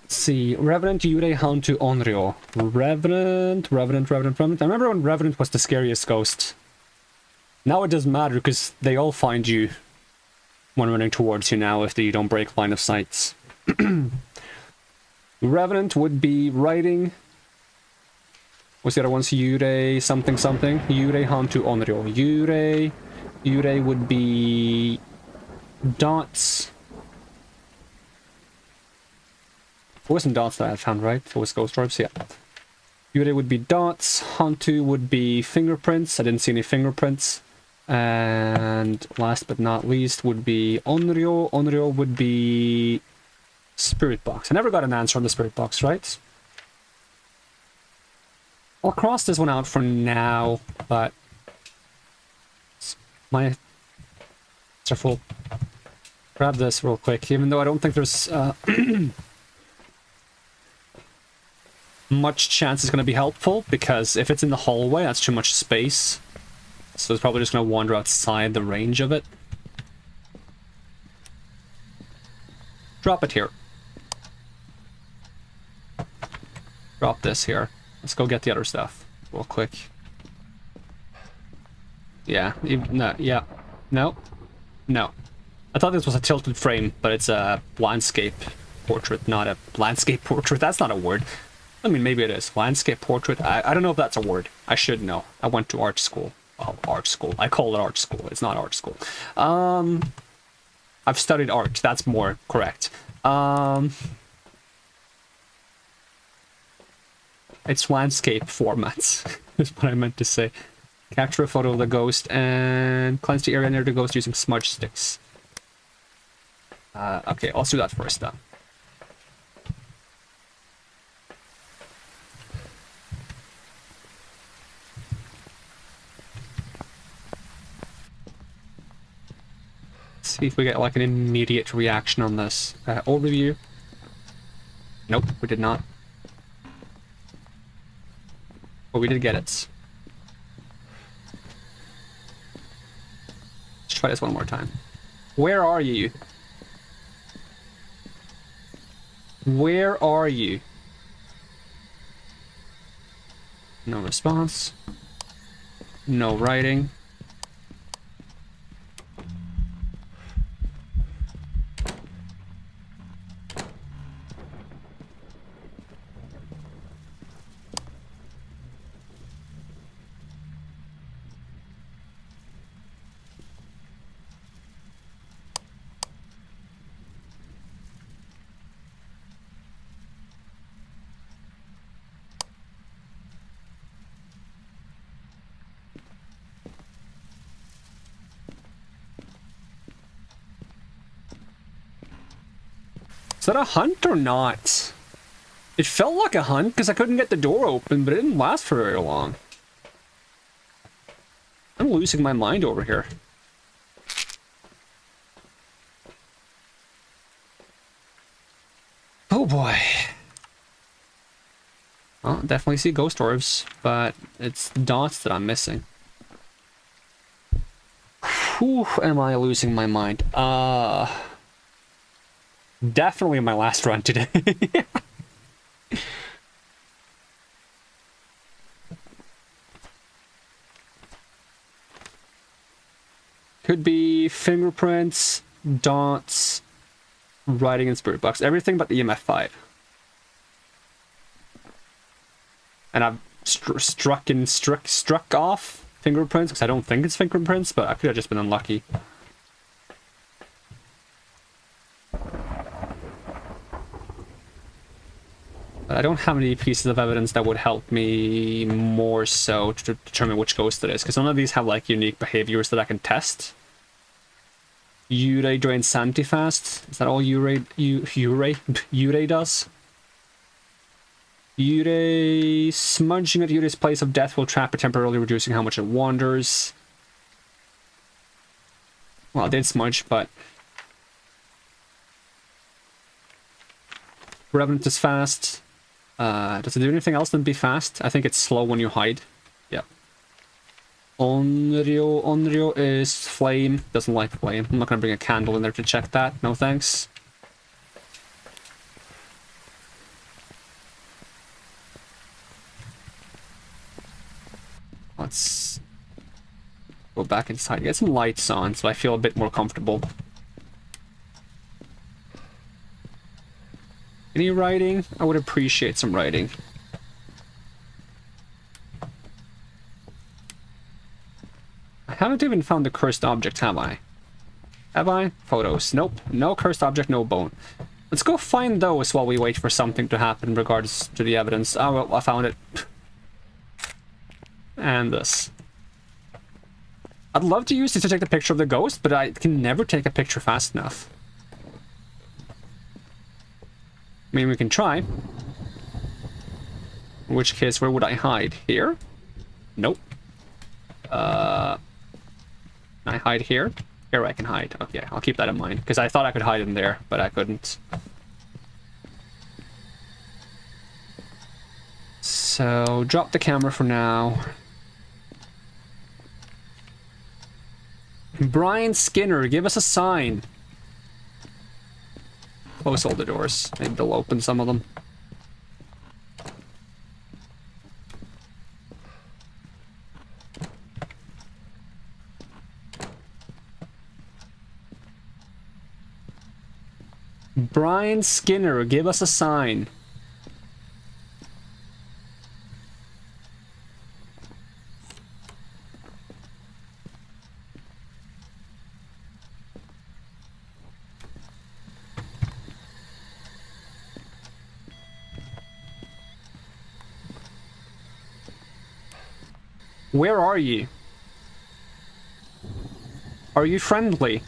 See, Revenant, Yurei, Hantu, Onryo. Revenant. I remember when Revenant was the scariest ghost. Now it doesn't matter because they all find you when running towards you now if you don't break line of sights. Revenant would be writing. What's the other ones? Yurei, something. Yurei, Hantu, Onryo. Yurei would be dots. It wasn't dots that I found, right? It was ghost orbs, yeah. Yurei would be dots. Hantu would be fingerprints. I didn't see any fingerprints. And last but not least would be Onryo. Onryo would be spirit box. I never got an answer on the spirit box, right? I'll cross this one out for now, but my are full. Grab this real quick, even though I don't think there's much chance it's going to be helpful, because if it's in the hallway, that's too much space. So it's probably just going to wander outside the range of it. Drop it here. Drop this here. Let's go get the other stuff real quick. Yeah, no, yeah. No. No. I thought this was a tilted frame, but it's a landscape portrait, not a landscape portrait. That's not a word. I mean, maybe it is. Landscape portrait. I don't know if that's a word. I should know. I went to art school. Well, art school. I call it art school. It's not art school. I've studied art. That's more correct. It's landscape formats, is what I meant to say. Capture a photo of the ghost and cleanse the area near the ghost using smudge sticks. Okay, let's do that first then. See if we get like an immediate reaction on this. Overview. Nope, we did not. But we did get it. Let's try this one more time. Where are you? Where are you? No response. No writing. Is that a hunt or not? It felt like a hunt because I couldn't get the door open, but it didn't last for very long. I'm losing my mind over here. Oh boy. Well, definitely see ghost orbs, but it's the dots that I'm missing. Whew, am I losing my mind? Definitely my last run today. Could be fingerprints, dots, writing in spirit box, everything but the EMF5. And I've struck off fingerprints because I don't think it's fingerprints, but I could have just been unlucky. But I don't have any pieces of evidence that would help me more so to determine which ghost it is, because none of these have like unique behaviors that I can test. Yurei drains sanity fast. Is that all Yurei does? Yurei smudging at Yurei's place of death will trap it, temporarily reducing how much it wanders. Well, it did smudge, but Revenant is fast. Does it do anything else than be fast? I think it's slow when you hide. Yeah. Onryo is flame. Doesn't like flame. I'm not gonna bring a candle in there to check that. No thanks. Let's go back inside. Get some lights on so I feel a bit more comfortable. Any writing? I would appreciate some writing. I haven't even found the cursed object, have I? Have I? Photos. Nope. No cursed object, no bone. Let's go find those while we wait for something to happen in regards to the evidence. Oh, well, I found it. And this. I'd love to use it to take the picture of the ghost, but I can never take a picture fast enough. I mean, we can try. In which case, where would I hide? Here? Nope. Can I hide here? Here I can hide. Okay, I'll keep that in mind. Because I thought I could hide in there, but I couldn't. So, drop the camera for now. Brian Skinner, give us a sign. Close all the doors. Maybe they'll open some of them. Brian Skinner, give us a sign. Where are you? Are you friendly?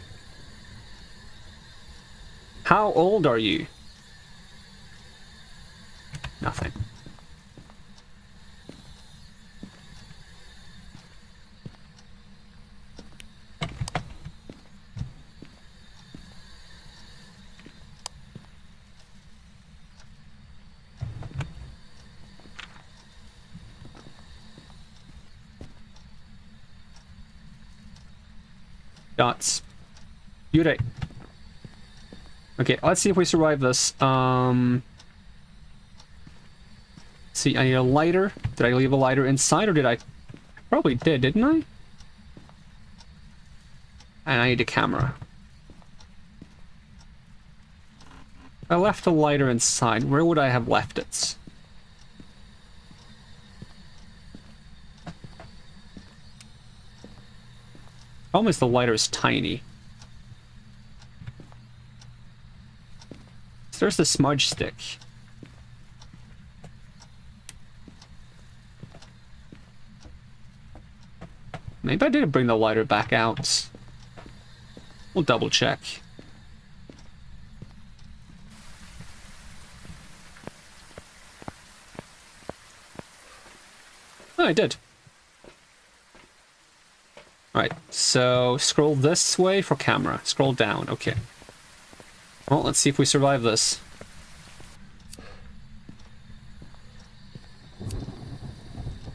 How old are you? Nothing. Dots. Yurei. Okay, let's see if we survive this. See, I need a lighter. Did I leave a lighter inside, or did I? Probably did, didn't I? And I need a camera. I left a lighter inside. Where would I have left it? Problem is the lighter is tiny. So there's the smudge stick. Maybe I did bring the lighter back out. We'll double check. Oh, I did. Alright, so scroll this way for camera. Scroll down, okay. Well, let's see if we survive this.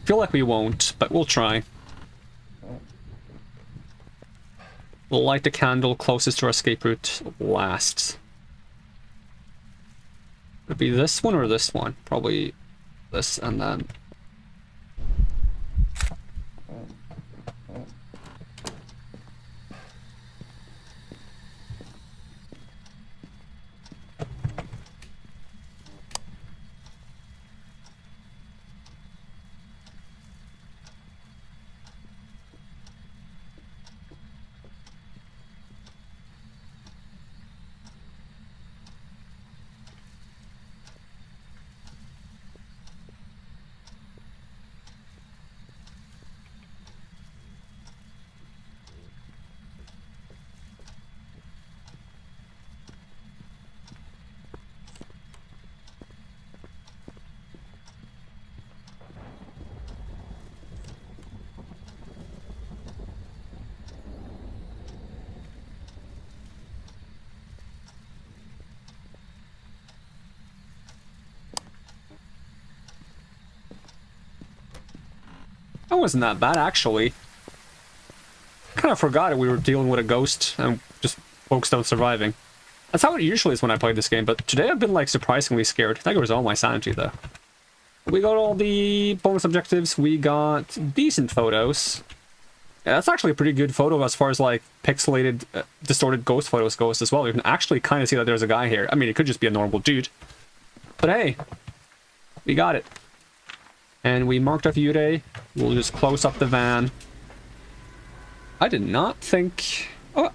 Feel like we won't, but we'll try. We'll light the candle closest to our escape route last. Would it be this one or this one? Probably this and then... That wasn't that bad, actually. Kind of forgot it. We were dealing with a ghost and just focused on surviving. That's how it usually is when I play this game, but today I've been, like, surprisingly scared. I think it was all my sanity, though. We got all the bonus objectives. We got decent photos. Yeah, that's actually a pretty good photo as far as, like, pixelated, distorted ghost photos goes as well. You can actually kind of see that there's a guy here. I mean, it could just be a normal dude. But hey, we got it. And we marked off Yurei. We'll just close up the van. I did not think... Oh,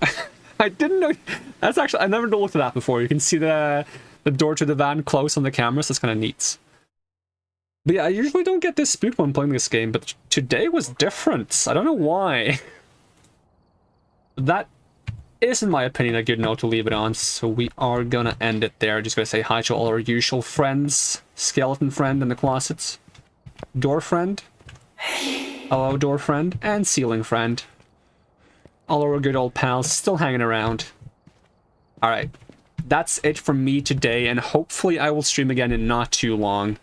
I didn't know... That's actually... I never looked at that before. You can see the door to the van close on the cameras. That's kind of neat. But yeah, I usually don't get this spooked when playing this game, but today was different. I don't know why. That is, in my opinion, a good note to leave it on. So we are gonna end it there. Just gonna say hi to all our usual friends. Skeleton friend in the closet. Door friend. Hello, door friend. And ceiling friend. All our good old pals still hanging around. Alright. That's it from me today, and hopefully I will stream again in not too long.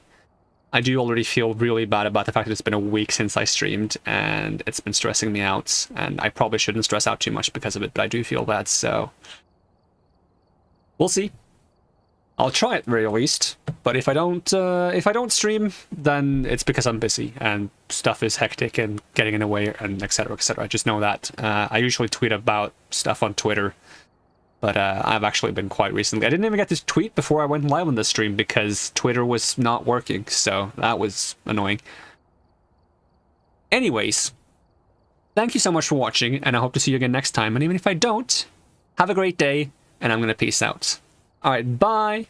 I do already feel really bad about the fact that it's been a week since I streamed, and it's been stressing me out, and I probably shouldn't stress out too much because of it, but I do feel bad, so... We'll see. I'll try it, at the very least, but if I don't stream, then it's because I'm busy, and stuff is hectic and getting in the way, and etc, etc. Just know that. I usually tweet about stuff on Twitter, but I've actually been quiet recently. I didn't even get to tweet before I went live on the stream because Twitter was not working, so that was annoying. Anyways, thank you so much for watching, and I hope to see you again next time, and even if I don't, have a great day, and I'm gonna peace out. Alright, bye!